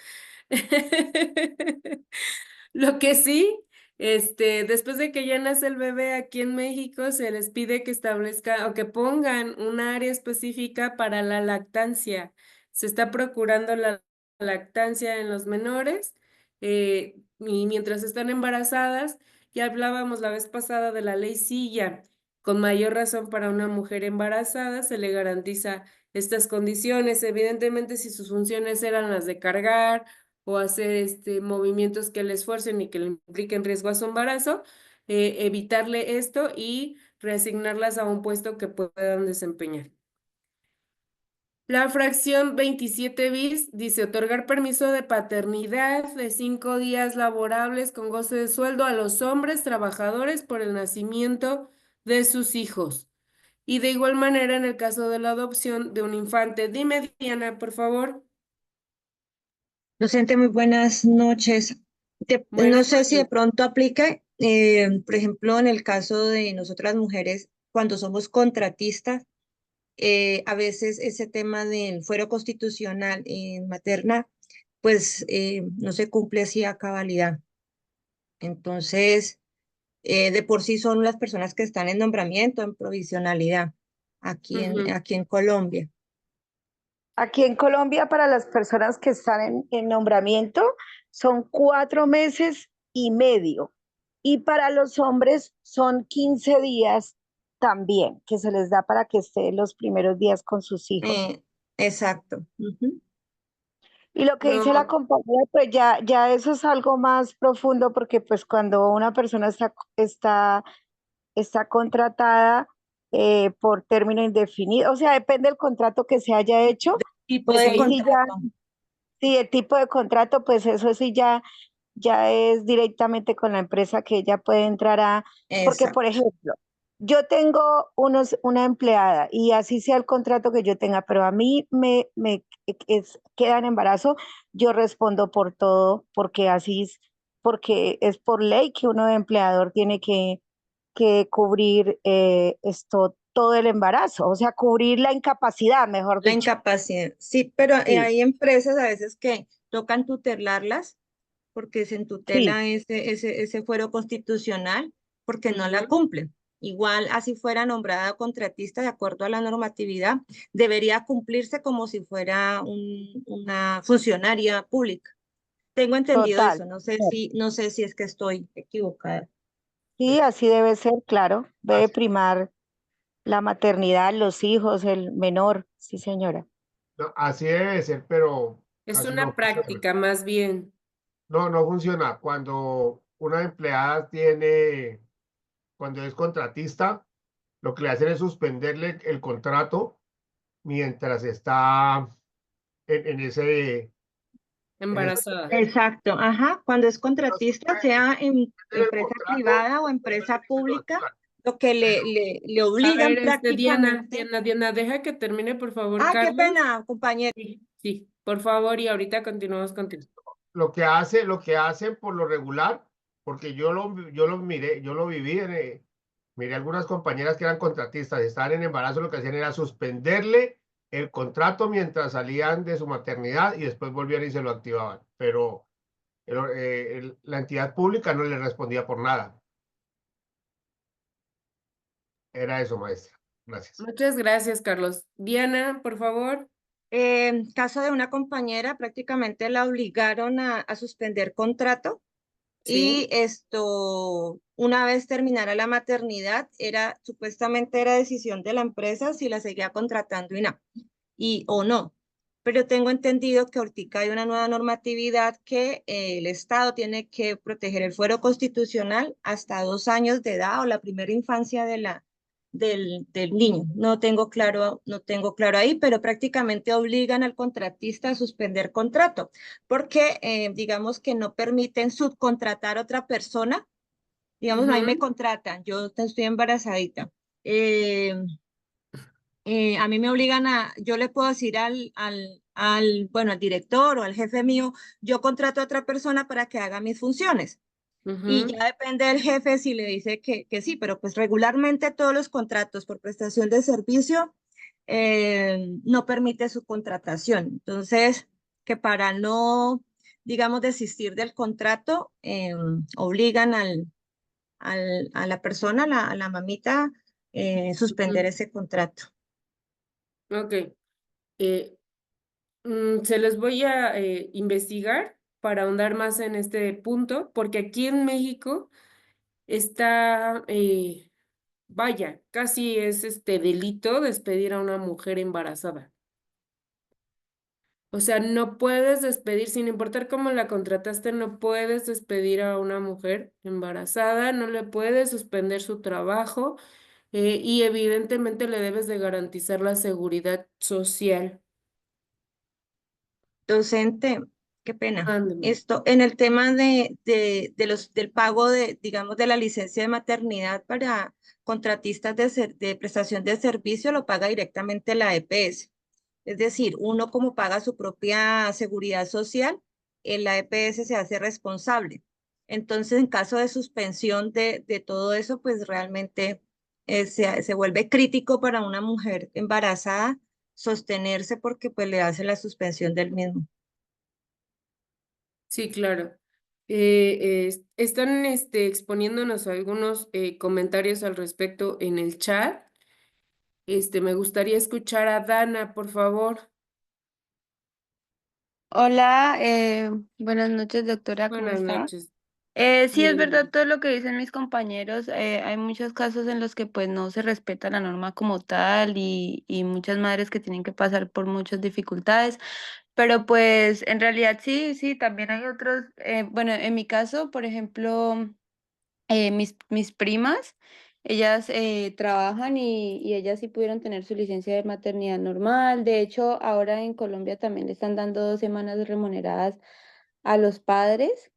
Lo que sí, después de que ya nace el bebé aquí en México, se les pide que establezcan o que pongan un área específica para la lactancia. Se está procurando la lactancia en los menores y mientras están embarazadas, ya hablábamos la vez pasada de la ley Silla. Con mayor razón para una mujer embarazada se le garantiza estas condiciones. Evidentemente, si sus funciones eran las de cargar o hacer movimientos que le esfuercen y que le impliquen riesgo a su embarazo, evitarle esto y reasignarlas a un puesto que puedan desempeñar. La fracción 27 bis dice otorgar permiso de paternidad de 5 días laborables con goce de sueldo a los hombres trabajadores por el nacimiento de sus hijos. Y de igual manera en el caso de la adopción de un infante. Dime, Diana, por favor. Docente, muy buenas noches. No Buenas sé si de noches. pronto aplica, por ejemplo, en el caso de nosotras mujeres, cuando somos contratistas, a veces ese tema del fuero constitucional en materna, pues no se cumple así a cabalidad. Entonces, de por sí son las personas que están en nombramiento, en provisionalidad, aquí en Colombia. Aquí en Colombia, para las personas que están en nombramiento, son 4 meses y medio. Y para los hombres son 15 días también, que se les da para que estén los primeros días con sus hijos. Exacto. Ujú. Y lo que dice la No, compañera, pues ya eso es algo más profundo, porque pues cuando una persona está contratada por término indefinido, o sea, depende del contrato que se haya hecho, Tipo pues de ahí sí ya, contrato. sí, el tipo de contrato, pues eso sí ya es directamente con la empresa que ella puede entrar porque por Exacto. ejemplo, yo tengo una empleada y así sea el contrato que yo tenga, pero a mí queda en embarazo, yo respondo por todo, porque es por ley que uno de empleador tiene que cubrir todo el embarazo, o sea, cubrir la incapacidad, mejor La dicho. incapacidad. Sí, pero Sí, hay empresas a veces que tocan tutelarlas porque se sí, tutela ese fuero constitucional porque no la cumplen. Igual, así fuera nombrada contratista de acuerdo a la normatividad, debería cumplirse como si fuera una funcionaria pública. Tengo entendido total. eso, no sé si es que estoy equivocada. Sí, así debe ser, claro. Debe primar la maternidad, los hijos, el menor. Sí, señora. No, así debe ser, pero es casi una no funciona. práctica más bien. No funciona. Cuando una empleada cuando es contratista, lo que le hacen es suspenderle el contrato mientras está en ese Embarazada. Exacto, ajá. Cuando es contratista, sea en el empresa contrato, privada o empresa pública, lo que le A obligan ver, Diana, prácticamente. Diana, deja que termine, por favor, Ah, qué Carlos. pena, compañero. Sí, por favor, y ahorita continuamos contigo. lo que hacen por lo regular, porque yo lo miré, yo lo viví, miré algunas compañeras que eran contratistas, estaban en embarazo, lo que hacían era suspenderle el contrato mientras salían de su maternidad y después volvían y se lo activaban, pero la entidad pública no le respondía por nada. Era eso, maestra. Gracias. Muchas gracias, Carlos. Diana, por favor. Caso de una compañera, prácticamente la obligaron a suspender contrato y esto, una vez terminara la maternidad, supuestamente era decisión de la empresa si la seguía contratando o no. Pero tengo entendido que ahorita hay una nueva normatividad que el Estado tiene que proteger el fuero constitucional hasta 2 años de edad o la primera infancia del niño. No tengo claro ahí, pero prácticamente obligan al contratista a suspender contrato, porque digamos que no permiten subcontratar a otra persona. Digamos, a mí me contratan, yo estoy embarazadita. A mí me obligan yo le puedo decir bueno, al director o al jefe mío, yo contrato a otra persona para que haga mis funciones. Y ya depende del jefe si le dice que sí, pero pues regularmente todos los contratos por prestación de servicio no permite su contratación. Entonces, que para no digamos, desistir del contrato, obligan a la persona, a la mamita, suspender ese contrato. Ok. Eh, se los voy a investigar para ahondar más en este punto, porque aquí en México está, vaya, casi es delito despedir a una mujer embarazada. O sea, no puedes despedir, sin importar cómo la contrataste, no puedes despedir a una mujer embarazada, no le puedes suspender su trabajo, y evidentemente le debes de garantizar la seguridad social. Docente, qué pena. Ándeme. Esto, en el tema del pago digamos, de la licencia de maternidad para contratistas de prestación de servicio, lo paga directamente la EPS. Es decir, uno como paga su propia seguridad social, la EPS se hace responsable. Entonces, en caso de suspensión de todo eso, pues realmente se vuelve crítico para una mujer embarazada sostenerse porque pues le hace la suspensión del mismo. Sí, claro. Están exponiéndonos algunos comentarios al respecto en el chat. Me gustaría escuchar a Dana, por favor. Hola, buenas noches, doctora, ¿cómo Buenas está? noches. Sí, es Bien, verdad bien. todo lo que dicen mis compañeros. Hay muchos casos en los que pues no se respeta la norma como tal y muchas madres que tienen que pasar por muchas dificultades, pero pues en realidad sí, sí, también hay otros. Bueno, en mi caso, por ejemplo, mis primas, ellas trabajan y ellas sí pudieron tener su licencia de maternidad normal. De hecho, ahora en Colombia también le están dando 2 semanas remuneradas a los padres,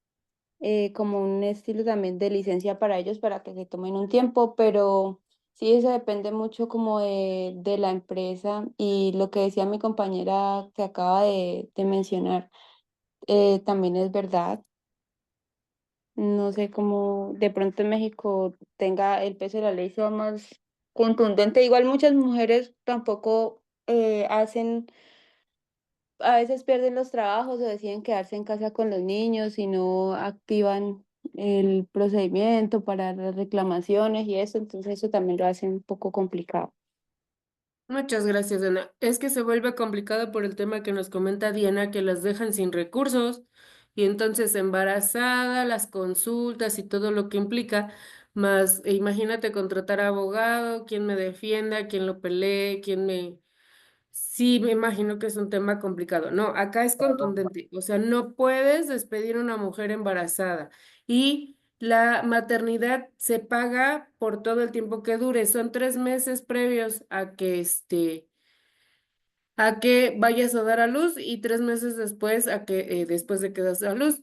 como un estilo también de licencia para ellos para que se tomen un tiempo, pero sí, eso depende mucho como de la empresa y lo que decía mi compañera que acaba de mencionar, también es verdad. No sé cómo de pronto en México tenga el peso de la ley sea más contundente. Igual muchas mujeres tampoco hacen, a veces pierden los trabajos o deciden quedarse en casa con los niños y no activan el procedimiento para las reclamaciones y eso, entonces eso también lo hace un poco complicado. Muchas gracias, Ana. Es que se vuelve complicado por el tema que nos comenta Diana, que las dejan sin recursos y entonces embarazada, las consultas y todo lo que implica, más imagínate contratar abogado, quién me defienda, quién lo pelee, quién me... Sí, me imagino que es un tema complicado. No, acá es contundente. O sea, no puedes despedir a una mujer embarazada y la maternidad se paga por todo el tiempo que dure. Son 3 meses previos a que vayas a dar a luz y 3 meses después después de que das a luz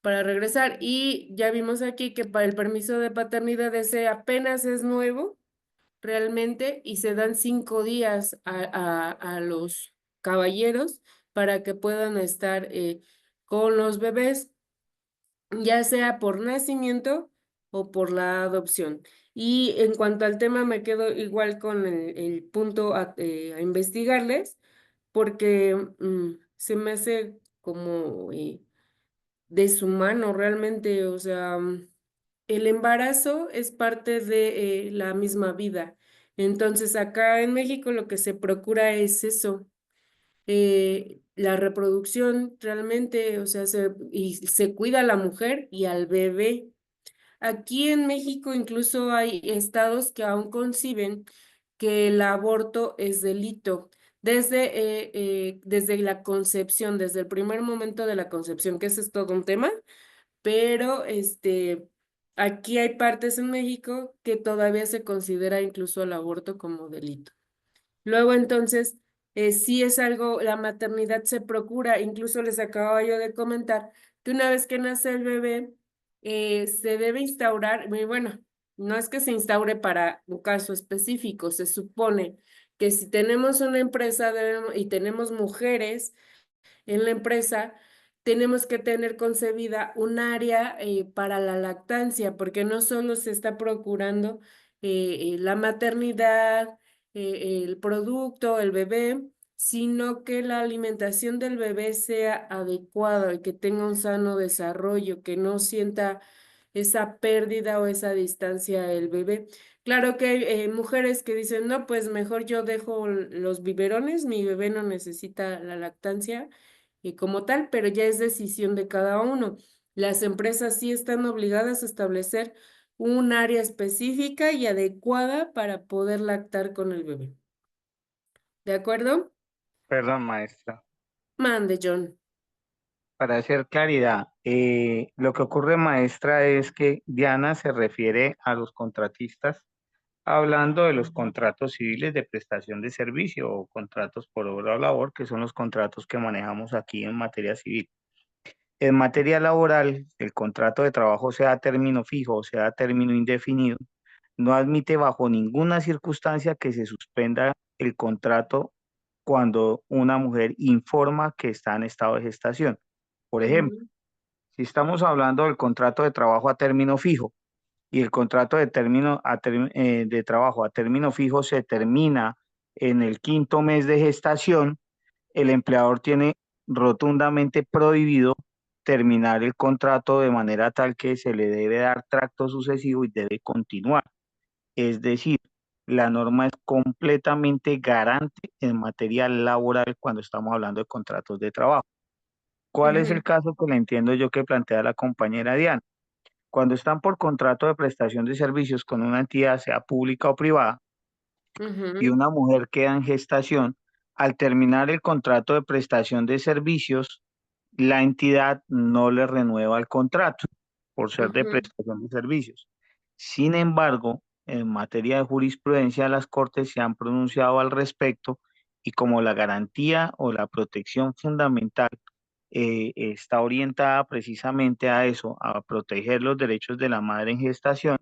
para regresar. Y ya vimos aquí que para el permiso de paternidad ese apenas es nuevo realmente y se dan 5 días a los caballeros para que puedan estar con los bebés, ya sea por nacimiento o por la adopción. Y en cuanto al tema, me quedo igual con el punto a investigarles, porque se me hace como deshumano realmente, o sea, el embarazo es parte de la misma vida. Entonces, acá en México lo que se procura es eso, la reproducción realmente, o sea, y se cuida a la mujer y al bebé. Aquí en México incluso hay estados que aún conciben que el aborto es delito. Desde la concepción, desde el primer momento de la concepción, que ese es todo un tema, pero aquí hay partes en México que todavía se considera incluso el aborto como delito. Luego entonces, sí es algo, la maternidad se procura, incluso les acababa yo de comentar que una vez que nace el bebé, se debe instaurar, y bueno, no es que se instaure para un caso específico, se supone que si tenemos una empresa y tenemos mujeres en la empresa, tenemos que tener concebida un área para la lactancia, porque no solo se está procurando la maternidad, el producto, el bebé, sino que la alimentación del bebé sea adecuada y que tenga un sano desarrollo, que no sienta esa pérdida o esa distancia el bebé. Claro que hay mujeres que dicen, no, pues mejor yo dejo los biberones, mi bebé no necesita la lactancia y como tal, pero ya es decisión de cada uno. Las empresas sí están obligadas a establecer un área específica y adecuada para poder lactar con el bebé. ¿De acuerdo? Perdón, maestra. Mande, John. Para hacer claridad, lo que ocurre, maestra, es que Diana se refiere a los contratistas hablando de los contratos civiles de prestación de servicio o contratos por obra o labor, que son los contratos que manejamos aquí en materia civil. En materia laboral, el contrato de trabajo, sea a término fijo o sea a término indefinido, no admite bajo ninguna circunstancia que se suspenda el contrato cuando una mujer informa que está en estado de gestación. Por ejemplo, si estamos hablando del contrato de trabajo a término fijo y el contrato de de trabajo a término fijo se termina en el 5.º mes de gestación, el empleador tiene rotundamente prohibido terminar el contrato de manera tal que se le debe dar tracto sucesivo y debe continuar. Es decir, la norma es completamente garante en materia laboral cuando estamos hablando de contratos de trabajo. ¿Cuál es el caso que le entiendo yo que plantea la compañera Diana? Cuando están por contrato de prestación de servicios con una entidad, sea pública o privada, y una mujer queda en gestación, al terminar el contrato de prestación de servicios, la entidad no le renueva el contrato por ser de prestación de servicios. Sin embargo, en materia de jurisprudencia, las Cortes se han pronunciado al respecto y como la garantía o la protección fundamental está orientada precisamente a eso, a proteger los derechos de la madre en gestación,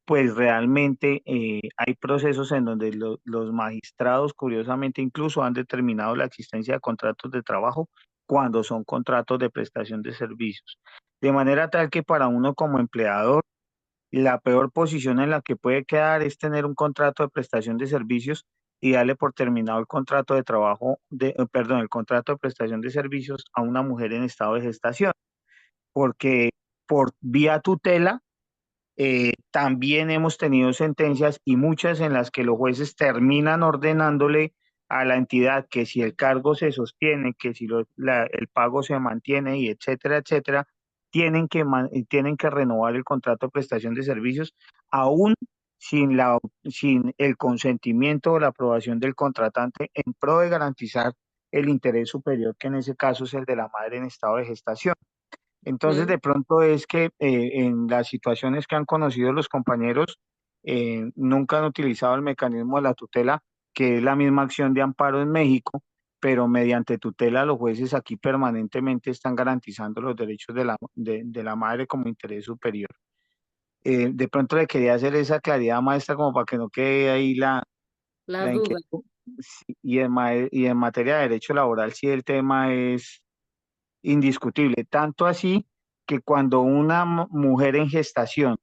pues realmente hay procesos en donde los magistrados, curiosamente, incluso han determinado la existencia de contratos de trabajo cuando son contratos de prestación de servicios. De manera tal que para uno como empleador, la peor posición en la que puede quedar es tener un contrato de prestación de servicios y darle por terminado el contrato de trabajo, el contrato de prestación de servicios a una mujer en estado de gestación, porque por vía tutela también hemos tenido sentencias y muchas en las que los jueces terminan ordenándole a la entidad que si el cargo se sostiene, que si el pago se mantiene y etcétera, etcétera, tienen que renovar el contrato de prestación de servicios aún sin el consentimiento o la aprobación del contratante en pro de garantizar el interés superior, que en ese caso es el de la madre en estado de gestación. Entonces, de pronto es que en las situaciones que han conocido los compañeros, nunca han utilizado el mecanismo de la tutela, que es la misma acción de amparo en México, pero mediante tutela los jueces aquí permanentemente están garantizando los derechos de la madre como interés superior. De pronto le quería hacer esa claridad, maestra, como para que no quede ahí La la duda. inquietud. Sí, y en materia de derecho laboral, sí, el tema es indiscutible, tanto así que cuando una mujer en gestación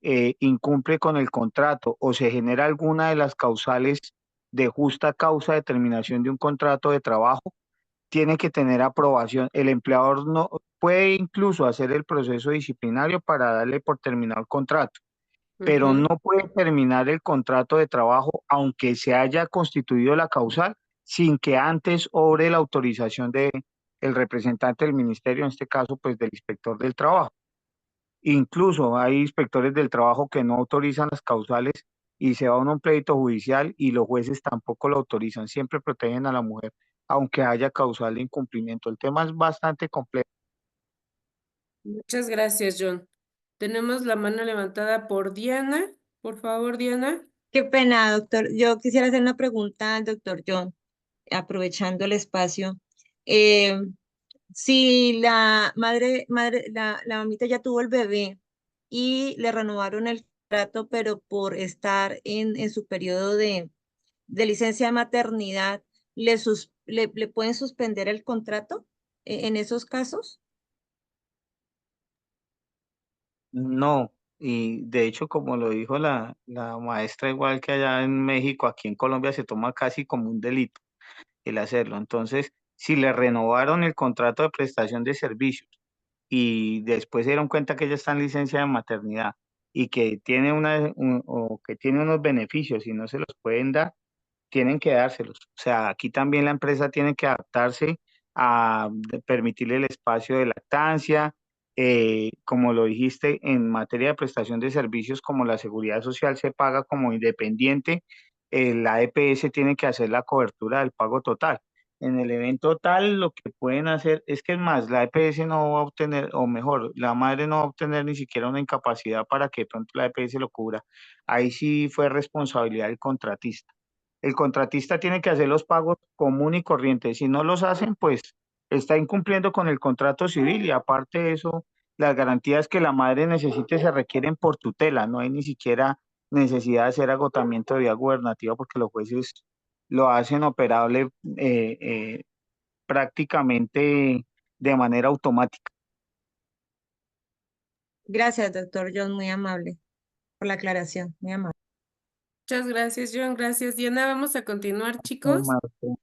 incumple con el contrato o se genera alguna de las causales de justa causa de terminación de un contrato de trabajo, tiene que tener aprobación. El empleador no puede incluso hacer el proceso disciplinario para darle por terminado el contrato, pero no puede terminar el contrato de trabajo aunque se haya constituido la causal sin que antes obre la autorización de el representante del ministerio, en este caso pues del inspector del trabajo. Incluso hay inspectores del trabajo que no autorizan las causales y se va a un pleito judicial y los jueces tampoco lo autorizan, siempre protegen a la mujer aunque haya causal de incumplimiento. El tema es bastante complejo. Muchas gracias, John. Tenemos la mano levantada por Diana. Por favor, Diana. Qué pena, doctor. Yo quisiera hacer una pregunta al doctor John, aprovechando el espacio. Eh, si la mamita ya tuvo el bebé y le renovaron el contrato, pero por estar en su periodo de licencia de maternidad, ¿le pueden suspender el contrato en esos casos? No, y de hecho, como lo dijo la maestra, igual que allá en México, aquí en Colombia se toma casi como un delito. el hacerlo. Entonces, si le renovaron el contrato de prestación de servicios y después se dieron cuenta que ella está en licencia de maternidad y que tiene o que tiene unos beneficios y no se los pueden dar, tienen que dárselos. O sea, aquí también la empresa tiene que adaptarse a permitirle el espacio de lactancia. Como lo dijiste, en materia de prestación de servicios, como la seguridad social se paga como independiente, la EPS tiene que hacer la cobertura del pago total. En el evento tal, lo que pueden hacer es que es más, la EPS no va a obtener, o mejor, la madre no va a obtener ni siquiera una incapacidad para que de pronto la EPS lo cubra. Ahí sí fue responsabilidad del contratista. El contratista tiene que hacer los pagos común y corriente. Si no los hacen, pues está incumpliendo con el contrato civil y aparte de eso, las garantías que la madre necesite se requieren por tutela. No hay ni siquiera necesidad de hacer agotamiento de vía gubernativa porque los jueces lo hacen operable prácticamente de manera automática. Gracias, doctor John, muy amable por la aclaración, muy amable. Muchas gracias, John. Gracias, Diana. Vamos a continuar, No, chicos. Marta.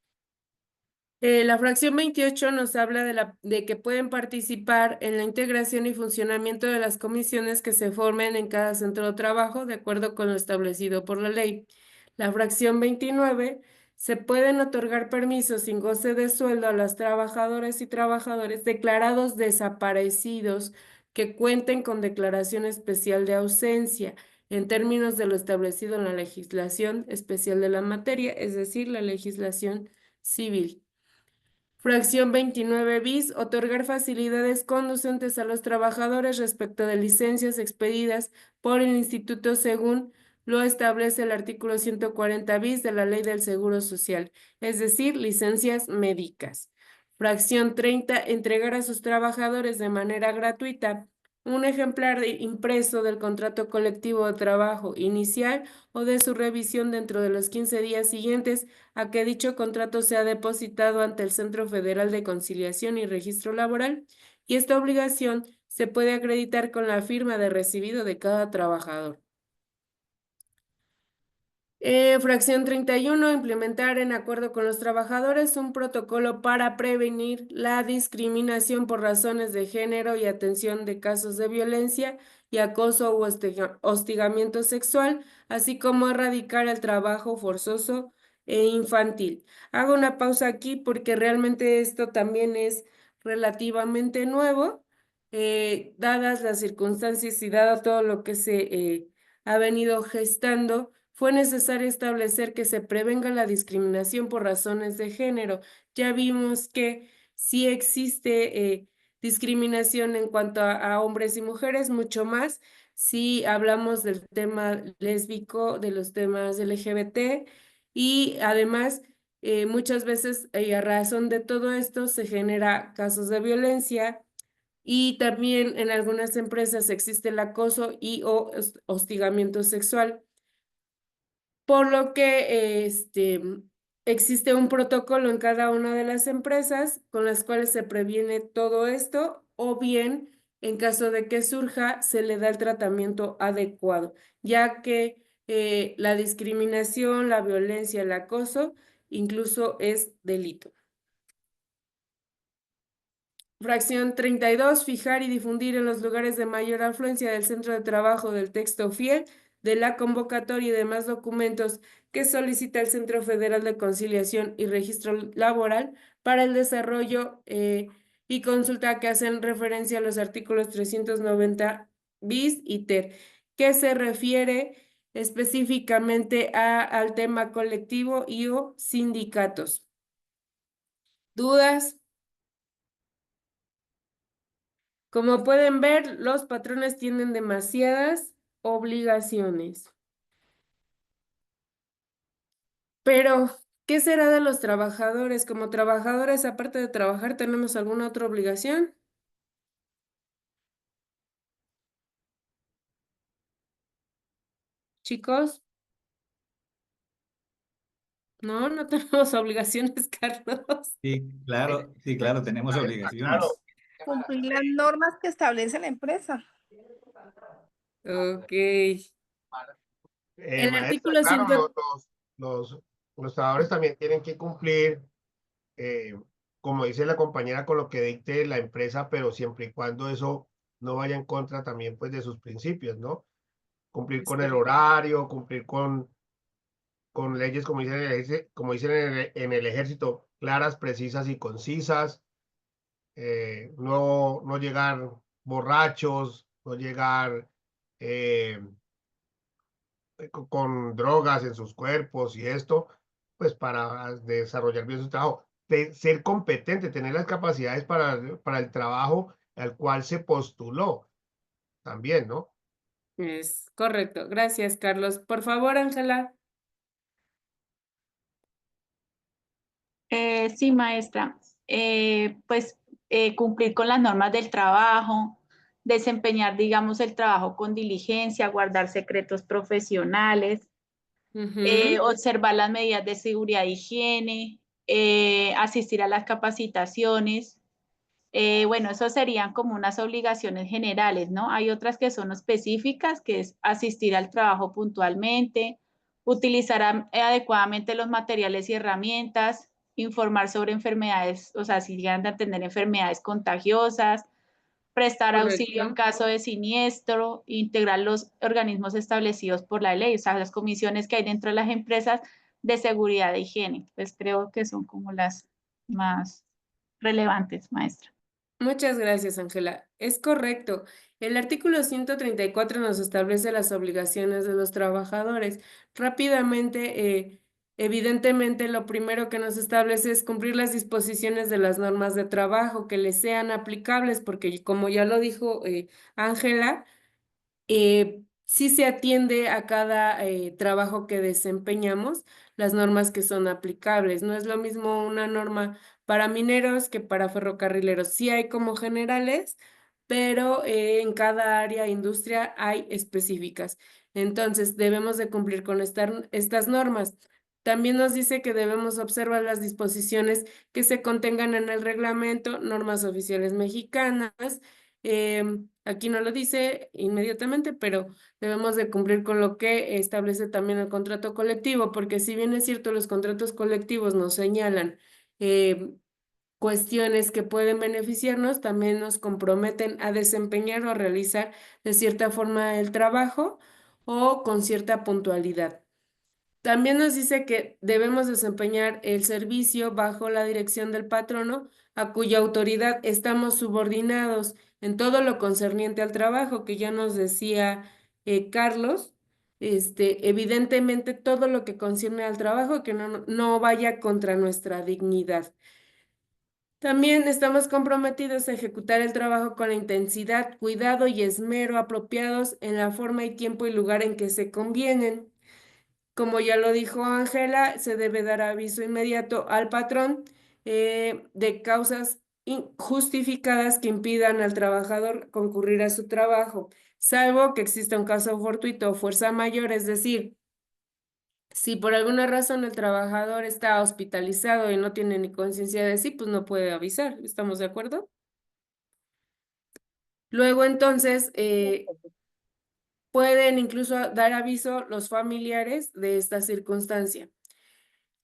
La fracción 28 nos habla de que pueden participar en la integración y funcionamiento de las comisiones que se formen en cada centro de trabajo, de acuerdo con lo establecido por la ley. La fracción 29, se pueden otorgar permisos sin goce de sueldo a las trabajadoras y trabajadores declarados desaparecidos que cuenten con declaración especial de ausencia en términos de lo establecido en la legislación especial de la materia, es decir, la legislación civil. Fracción 29 bis, otorgar facilidades conducentes a los trabajadores respecto de licencias expedidas por el instituto según lo establece el artículo 140 bis de la Ley del Seguro Social, es decir, licencias médicas. Fracción 30, entregar a sus trabajadores de manera gratuita un ejemplar impreso del contrato colectivo de trabajo inicial o de su revisión dentro de los 15 días siguientes a que dicho contrato sea depositado ante el Centro Federal de Conciliación y Registro Laboral, y esta obligación se puede acreditar con la firma de recibido de cada trabajador. Fracción 31, implementar en acuerdo con los trabajadores un protocolo para prevenir la discriminación por razones de género y atención de casos de violencia y acoso u hostigamiento sexual, así como erradicar el trabajo forzoso e infantil. Hago una pausa aquí porque realmente esto también es relativamente nuevo, dadas las circunstancias y dado todo lo que se ha venido gestando. Fue necesario establecer que se prevenga la discriminación por razones de género. Ya vimos que sí existe discriminación en cuanto a hombres y mujeres, mucho más si hablamos del tema lésbico, de los temas LGBT y además muchas veces a razón de todo esto se genera casos de violencia y también en algunas empresas existe el acoso y o hostigamiento sexual. Por lo que existe un protocolo en cada una de las empresas con las cuales se previene todo esto, o bien, en caso de que surja, se le da el tratamiento adecuado, ya que la discriminación, la violencia, el acoso, incluso es delito. Fracción 32, fijar y difundir en los lugares de mayor afluencia del centro de trabajo del texto fiel de la convocatoria y demás documentos que solicita el Centro Federal de Conciliación y Registro Laboral para el desarrollo y consulta que hacen referencia a los artículos 390 bis y ter, que se refiere específicamente al tema colectivo y o sindicatos. ¿Dudas? Como pueden ver, los patrones tienen demasiadas obligaciones. Pero, ¿qué será de los trabajadores? Como trabajadores, aparte de trabajar, ¿tenemos alguna otra obligación? Chicos, no, no tenemos obligaciones, Carlos. Sí, claro, tenemos Claro. obligaciones. Cumplir las normas que establece la empresa. Ok. El Maestra, artículo claro, 100. los trabajadores también tienen que cumplir como dice la compañera, con lo que dicte la empresa, pero siempre y cuando eso no vaya en contra también pues de sus principios, ¿no? Cumplir con el horario, cumplir con leyes, como dicen como dicen en el ejército, claras, precisas y concisas, no llegar borrachos, no llegar con drogas en sus cuerpos y esto, pues para desarrollar bien su trabajo. De ser competente, tener las capacidades para el trabajo al cual se postuló también, ¿no? Es correcto. Gracias, Carlos. Por favor, Ángela. Sí, maestra. Cumplir con las normas del trabajo, desempeñar, digamos, el trabajo con diligencia, guardar secretos profesionales, observar las medidas de seguridad e higiene, asistir a las capacitaciones. Bueno, eso serían como unas obligaciones generales, ¿no? Hay otras que son específicas, que es asistir al trabajo puntualmente, utilizar adecuadamente los materiales y herramientas, informar sobre enfermedades, o sea, si llegan a tener enfermedades contagiosas, prestar auxilio en Correcto. caso de siniestro, integrar los organismos establecidos por la ley, o sea, las comisiones que hay dentro de las empresas de seguridad e higiene. Pues creo que son como las más relevantes, maestra. Muchas gracias, Ángela. Es correcto. El artículo 134 nos establece las obligaciones de los trabajadores. Rápidamente, evidentemente, lo primero que nos establece es cumplir las disposiciones de las normas de trabajo que les sean aplicables, porque como ya lo dijo Ángela, sí se atiende a cada trabajo que desempeñamos, las normas que son aplicables. No es lo mismo una norma para mineros que para ferrocarrileros. Sí hay como generales, pero en cada área e industria hay específicas. Entonces, debemos de cumplir con estas normas. También nos dice que debemos observar las disposiciones que se contengan en el reglamento, normas oficiales mexicanas. Aquí no lo dice inmediatamente, pero debemos de cumplir con lo que establece también el contrato colectivo, porque si bien es cierto, los contratos colectivos nos señalan cuestiones que pueden beneficiarnos, también nos comprometen a desempeñar o a realizar de cierta forma el trabajo o con cierta puntualidad. También nos dice que debemos desempeñar el servicio bajo la dirección del patrono, a cuya autoridad estamos subordinados en todo lo concerniente al trabajo, que ya nos decía Carlos. Evidentemente todo lo que concierne al trabajo, que no vaya contra nuestra dignidad. También estamos comprometidos a ejecutar el trabajo con la intensidad, cuidado y esmero apropiados en la forma y tiempo y lugar en que se convienen. Como ya lo dijo Ángela, se debe dar aviso inmediato al patrón de causas injustificadas que impidan al trabajador concurrir a su trabajo, salvo que exista un caso fortuito o fuerza mayor, es decir, si por alguna razón el trabajador está hospitalizado y no tiene ni conciencia de sí, pues no puede avisar. ¿Estamos de acuerdo? Luego entonces pueden incluso dar aviso los familiares de esta circunstancia.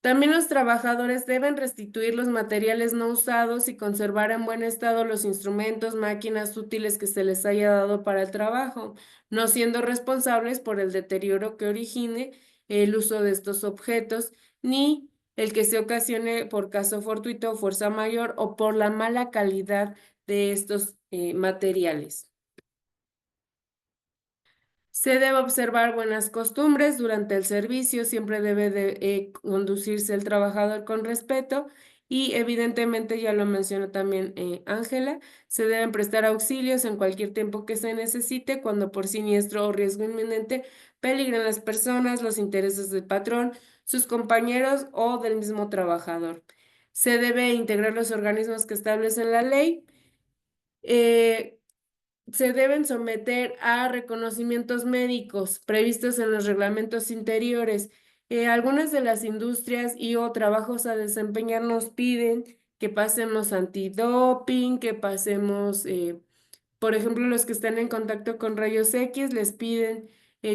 También los trabajadores deben restituir los materiales no usados y conservar en buen estado los instrumentos, máquinas útiles que se les haya dado para el trabajo, no siendo responsables por el deterioro que origine el uso de estos objetos, ni el que se ocasione por caso fortuito o fuerza mayor o por la mala calidad de estos materiales. Se debe observar buenas costumbres durante el servicio, siempre debe de conducirse el trabajador con respeto y evidentemente, ya lo mencionó también Ángela, se deben prestar auxilios en cualquier tiempo que se necesite cuando por siniestro o riesgo inminente peligren las personas, los intereses del patrón, sus compañeros o del mismo trabajador. Se debe integrar los organismos que establecen la ley. Se deben someter a reconocimientos médicos previstos en los reglamentos interiores. Algunas de las industrias y o trabajos a desempeñar nos piden que pasemos antidoping, que pasemos, por ejemplo, los que están en contacto con rayos X, les piden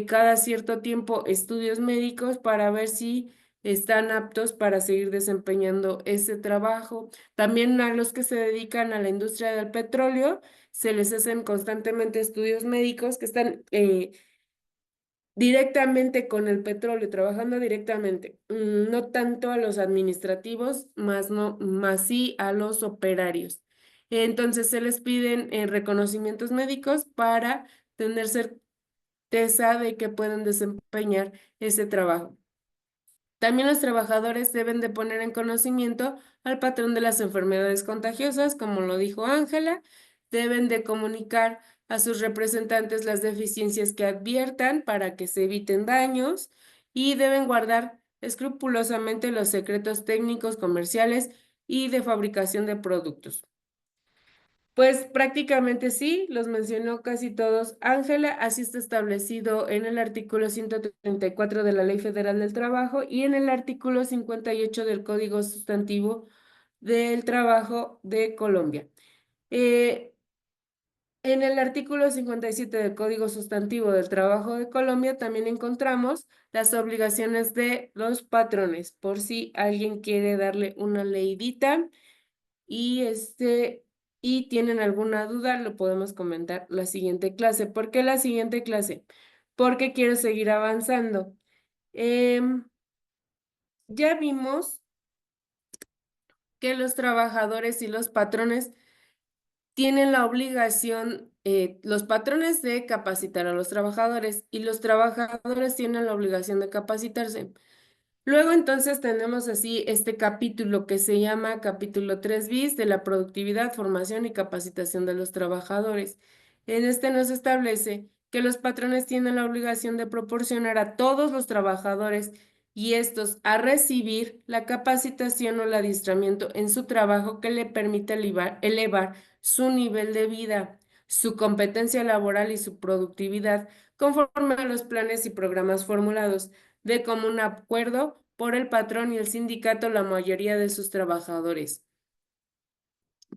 cada cierto tiempo estudios médicos para ver si están aptos para seguir desempeñando ese trabajo. También a los que se dedican a la industria del petróleo, se les hacen constantemente estudios médicos que están directamente con el petróleo, trabajando directamente, no tanto a los administrativos, más sí a los operarios. Entonces se les piden reconocimientos médicos para tener certeza de que pueden desempeñar ese trabajo. También los trabajadores deben de poner en conocimiento al patrón de las enfermedades contagiosas, como lo dijo Ángela, deben de comunicar a sus representantes las deficiencias que adviertan para que se eviten daños y deben guardar escrupulosamente los secretos técnicos, comerciales y de fabricación de productos. Pues prácticamente sí, los mencionó casi todos Ángela, así está establecido en el artículo 134 de la Ley Federal del Trabajo y en el artículo 58 del Código Sustantivo del Trabajo de Colombia. En el artículo 57 del Código Sustantivo del Trabajo de Colombia también encontramos las obligaciones de los patrones, por si alguien quiere darle una leidita y tienen alguna duda, lo podemos comentar la siguiente clase. ¿Por qué la siguiente clase? Porque quiero seguir avanzando. Ya vimos que los trabajadores y los patrones tienen la obligación, los patrones de capacitar a los trabajadores y los trabajadores tienen la obligación de capacitarse. Luego entonces tenemos así este capítulo que se llama capítulo 3 bis de la productividad, formación y capacitación de los trabajadores. En este nos establece que los patrones tienen la obligación de proporcionar a todos los trabajadores y estos a recibir la capacitación o el adiestramiento en su trabajo que le permita elevar su nivel de vida, su competencia laboral y su productividad conforme a los planes y programas formulados de común acuerdo por el patrón y el sindicato la mayoría de sus trabajadores.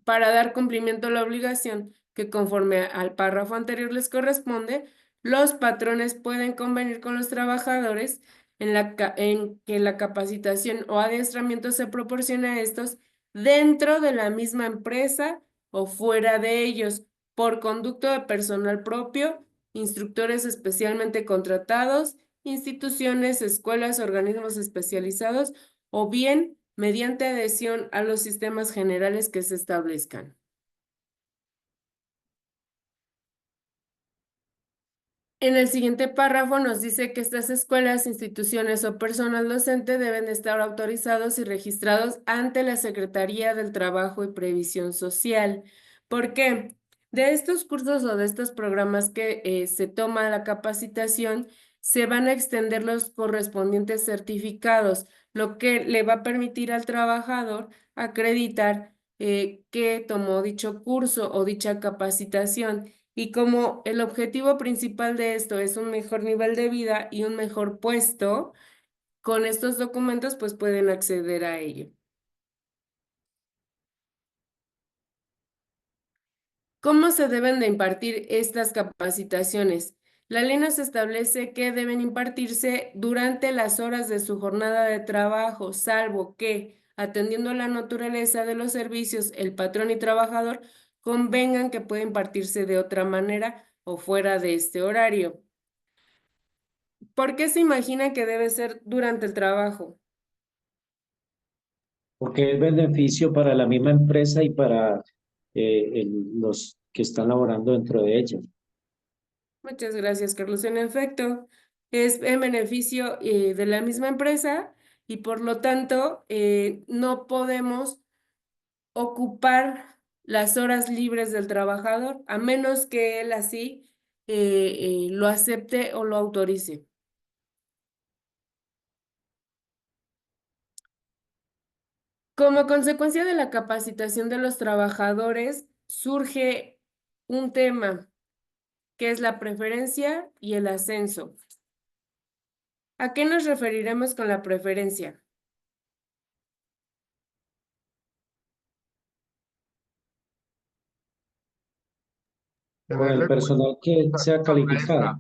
Para dar cumplimiento a la obligación que conforme al párrafo anterior les corresponde, los patrones pueden convenir con los trabajadores en que la capacitación o adiestramiento se proporcione a estos dentro de la misma empresa o fuera de ellos, por conducto de personal propio, instructores especialmente contratados, instituciones, escuelas, organismos especializados o bien mediante adhesión a los sistemas generales que se establezcan. En el siguiente párrafo nos dice que estas escuelas, instituciones o personal docente deben estar autorizados y registrados ante la Secretaría del Trabajo y Previsión Social. ¿Por qué? De estos cursos o de estos programas que se toma la capacitación, se van a extender los correspondientes certificados, lo que le va a permitir al trabajador acreditar que tomó dicho curso o dicha capacitación. Y como el objetivo principal de esto es un mejor nivel de vida y un mejor puesto, con estos documentos pues pueden acceder a ello. ¿Cómo se deben de impartir estas capacitaciones? La ley nos establece que deben impartirse durante las horas de su jornada de trabajo, salvo que, atendiendo a la naturaleza de los servicios, el patrón y trabajador convengan que puede impartirse de otra manera o fuera de este horario. ¿Por qué se imagina que debe ser durante el trabajo? Porque es beneficio para la misma empresa y para los que están laborando dentro de ella. Muchas gracias, Carlos. En efecto, es en beneficio de la misma empresa y por lo tanto no podemos ocupar las horas libres del trabajador a menos que él así lo acepte o lo autorice. Como consecuencia de la capacitación de los trabajadores, surge un tema que es la preferencia y el ascenso. ¿A qué nos referiremos con la preferencia? Con el personal que sea calificado.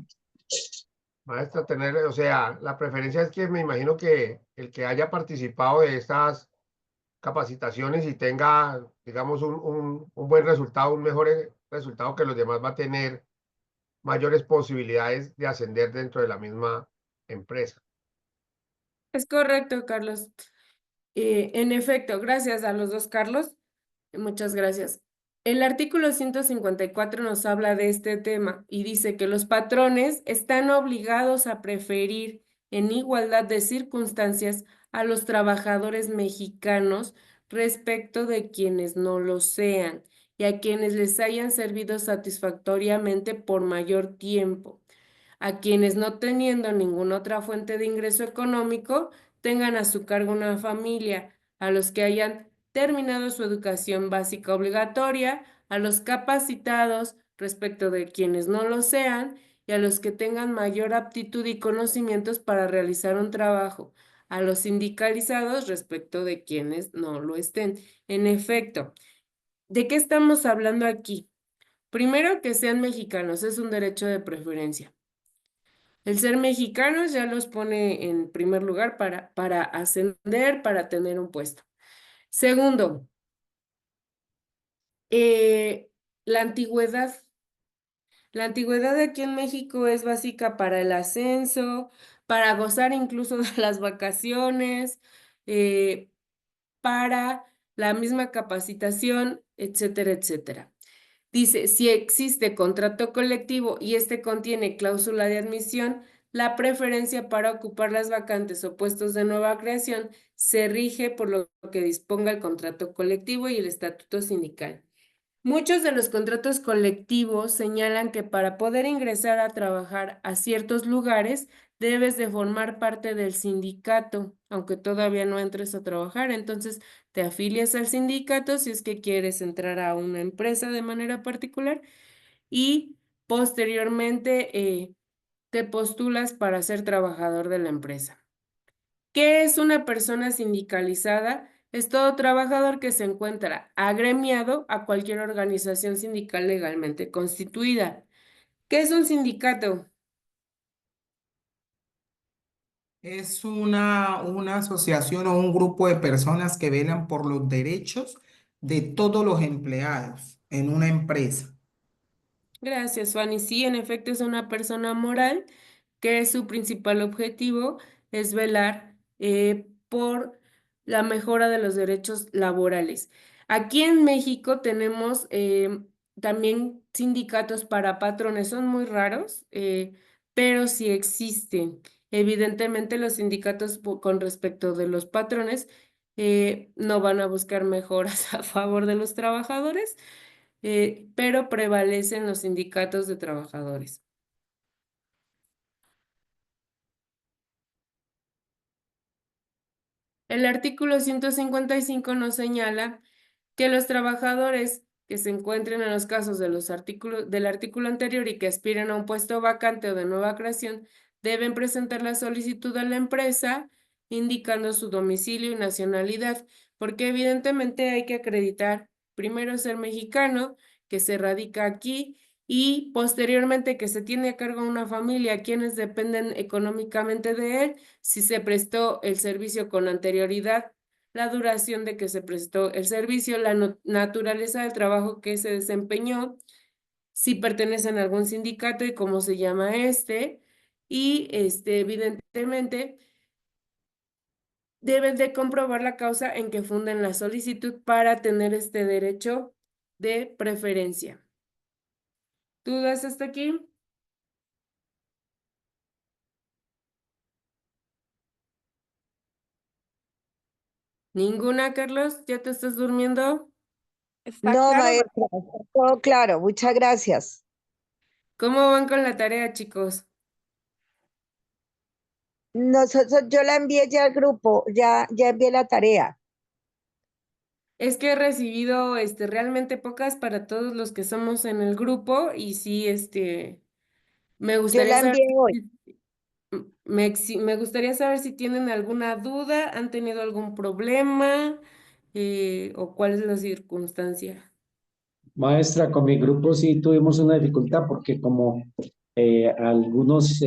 Maestra, tener, o sea, la preferencia es que me imagino que el que haya participado de estas capacitaciones y tenga, digamos, un buen resultado, un mejor resultado que los demás, va a tener mayores posibilidades de ascender dentro de la misma empresa. Es correcto, Carlos. En efecto, gracias a los dos, Carlos. Muchas gracias. El artículo 154 nos habla de este tema y dice que los patrones están obligados a preferir en igualdad de circunstancias a los trabajadores mexicanos respecto de quienes no lo sean y a quienes les hayan servido satisfactoriamente por mayor tiempo, a quienes no teniendo ninguna otra fuente de ingreso económico tengan a su cargo una familia, a los que hayan terminado su educación básica obligatoria, a los capacitados respecto de quienes no lo sean y a los que tengan mayor aptitud y conocimientos para realizar un trabajo, a los sindicalizados respecto de quienes no lo estén. En efecto, ¿de qué estamos hablando aquí? Primero, que sean mexicanos, es un derecho de preferencia. El ser mexicanos ya los pone en primer lugar para ascender, para tener un puesto. Segundo, la antigüedad. La antigüedad aquí en México es básica para el ascenso, para gozar incluso de las vacaciones, para la misma capacitación, etcétera, etcétera. Dice, si existe contrato colectivo y este contiene cláusula de admisión, la preferencia para ocupar las vacantes o puestos de nueva creación se rige por lo que disponga el contrato colectivo y el estatuto sindical. Muchos de los contratos colectivos señalan que para poder ingresar a trabajar a ciertos lugares debes de formar parte del sindicato, aunque todavía no entres a trabajar. Entonces te afilias al sindicato si es que quieres entrar a una empresa de manera particular y posteriormente te postulas para ser trabajador de la empresa. ¿Qué es una persona sindicalizada? Es todo trabajador que se encuentra agremiado a cualquier organización sindical legalmente constituida. ¿Qué es un sindicato? Es una asociación o un grupo de personas que velan por los derechos de todos los empleados en una empresa. Gracias, Fanny. Sí, en efecto es una persona moral que su principal objetivo es velar por la mejora de los derechos laborales. Aquí en México tenemos también sindicatos para patrones, son muy raros, pero sí existen. Evidentemente los sindicatos con respecto de los patrones no van a buscar mejoras a favor de los trabajadores, pero prevalecen los sindicatos de trabajadores. El artículo 155 nos señala que los trabajadores que se encuentren en los casos de los del artículo anterior y que aspiren a un puesto vacante o de nueva creación deben presentar la solicitud a la empresa indicando su domicilio y nacionalidad, porque evidentemente hay que acreditar primero ser mexicano, que se radica aquí y posteriormente que se tiene a cargo una familia, quienes dependen económicamente de él, si se prestó el servicio con anterioridad, la duración de que se prestó el servicio, la naturaleza del trabajo que se desempeñó, si pertenecen a algún sindicato y cómo se llama este, y evidentemente deben de comprobar la causa en que funden la solicitud para tener este derecho de preferencia. ¿Dudas hasta aquí? ¿Ninguna, Carlos? ¿Ya te estás durmiendo? No, maestra, está todo claro. Muchas gracias. ¿Cómo van con la tarea, chicos? Nosotros, yo la envié ya al grupo, ya envié la tarea. Es que he recibido realmente pocas para todos los que somos en el grupo y sí, me Yo gustaría la saber envié hoy. me gustaría saber si tienen alguna duda, han tenido algún problema o cuál es la circunstancia. Maestra, con mi grupo sí tuvimos una dificultad porque como algunos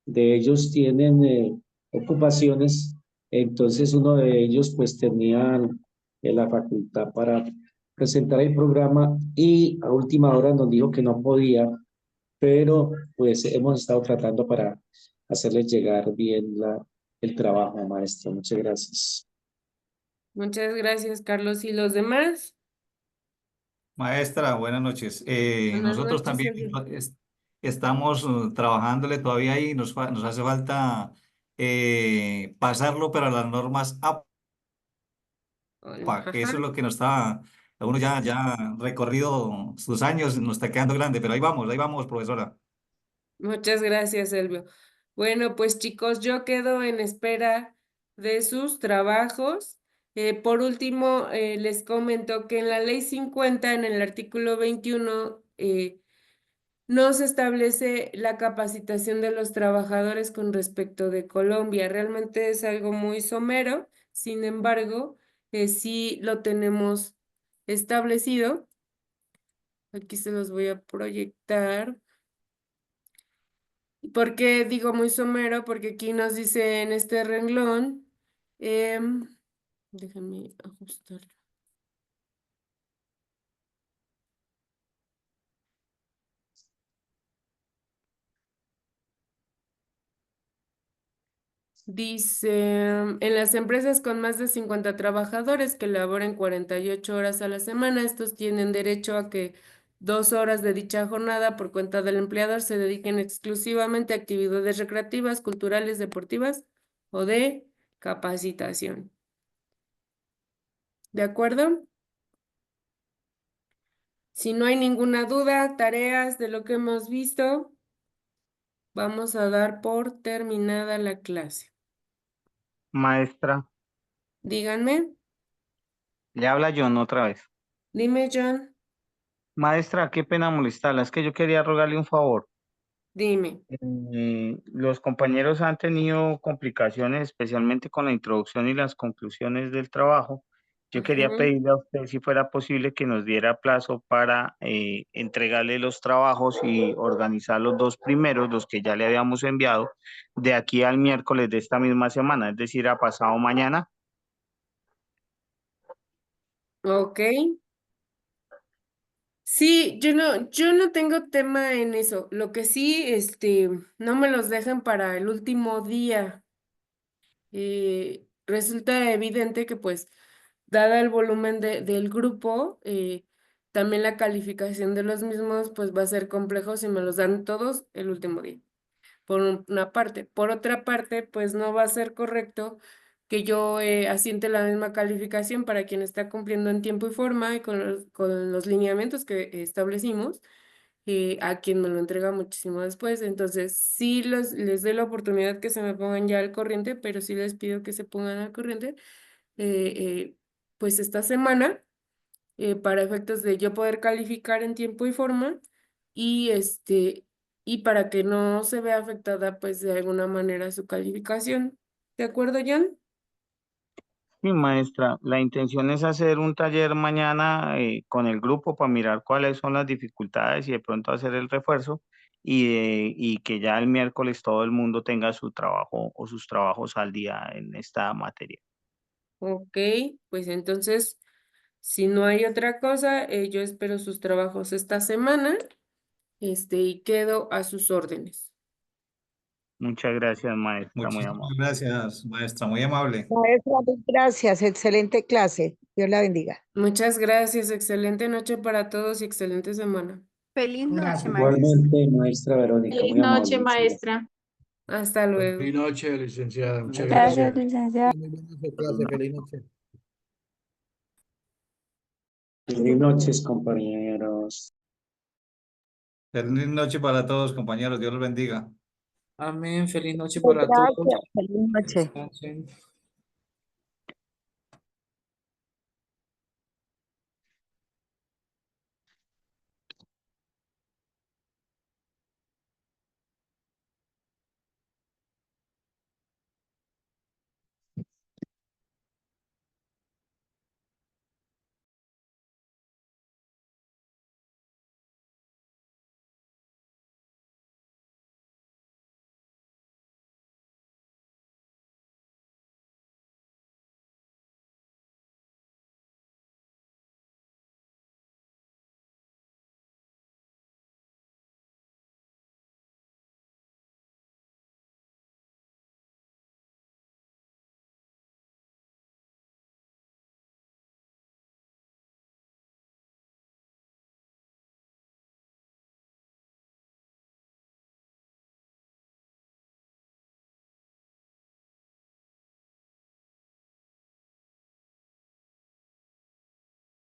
de ellos tienen ocupaciones, entonces uno de ellos pues tenía la facultad para presentar el programa y a última hora nos dijo que no podía, pero pues hemos estado tratando para hacerles llegar bien el trabajo, maestra. Muchas gracias. Muchas gracias, Carlos. ¿Y los demás? Maestra, buenas noches. Buenas Nosotros noches, también Silvia. estamos trabajándole todavía y nos hace falta pasarlo, pero a las normas APA, que Ajá. eso es lo que nos está, uno ya recorrido sus años, nos está quedando grande, pero ahí vamos, profesora. Muchas gracias, Elvio. Bueno, pues chicos, yo quedo en espera de sus trabajos. Por último, les comento que en la Ley 50, en el artículo 21, no se establece la capacitación de los trabajadores con respecto de Colombia. Realmente es algo muy somero, sin embargo, sí lo tenemos establecido. Aquí se los voy a proyectar. ¿Por qué digo muy somero? Porque aquí nos dice en este renglón, déjenme ajustarlo. Dice, en las empresas con más de 50 trabajadores que laboren 48 horas a la semana, estos tienen derecho a que 2 horas de dicha jornada por cuenta del empleador se dediquen exclusivamente a actividades recreativas, culturales, deportivas o de capacitación. ¿De acuerdo? Si no hay ninguna duda, tareas de lo que hemos visto, vamos a dar por terminada la clase. Maestra, Díganme, le habla John otra vez. dime, John, Maestra, qué pena molestarla, es que yo quería rogarle un favor. dime. Los compañeros han tenido complicaciones, especialmente con la introducción y las conclusiones del trabajo. Yo quería Ujú. pedirle a usted si fuera posible que nos diera plazo para entregarle los trabajos y organizar los dos primeros, los que ya le habíamos enviado, de aquí al miércoles de esta misma semana, es decir, a pasado mañana. Ok. Sí, yo no tengo tema en eso. Lo que sí, no me los dejan para el último día. Resulta evidente que pues, dada el volumen del grupo, también la calificación de los mismos pues va a ser complejo si me los dan todos el último día, por una parte. Por otra parte, pues no va a ser correcto que yo asiente la misma calificación para quien está cumpliendo en tiempo y forma y con los lineamientos que establecimos, a quien me lo entrega muchísimo después. Entonces, sí les doy la oportunidad que se me pongan ya al corriente, pero sí les pido que se pongan al corriente, eh, eh, pues esta semana, para efectos de yo poder calificar en tiempo y forma y y para que no se vea afectada pues de alguna manera su calificación. ¿De acuerdo, Jan? Sí, maestra, la intención es hacer un taller mañana con el grupo para mirar cuáles son las dificultades y de pronto hacer el refuerzo y que ya el miércoles todo el mundo tenga su trabajo o sus trabajos al día en esta materia. Ok, pues entonces, si no hay otra cosa, yo espero sus trabajos esta semana, y quedo a sus órdenes. Muchas gracias, maestra, muy Muchísimas amable. gracias, maestra, muy amable. Maestra, gracias, excelente clase. Dios la bendiga. Muchas gracias, excelente noche para todos y excelente semana. Feliz noche, Gracias, maestra. Igualmente, maestra Verónica, Feliz muy amable. noche, Muchas gracias. maestra. Hasta luego. Feliz noche, licenciada. Muchas Gracias, gracias. licenciada. Muy buena clase. Feliz noche. Buenas noches, compañeros. Feliz noche para todos, compañeros. Dios los bendiga. Amén. Feliz noche para todos. Gracias, feliz noche. Descansen.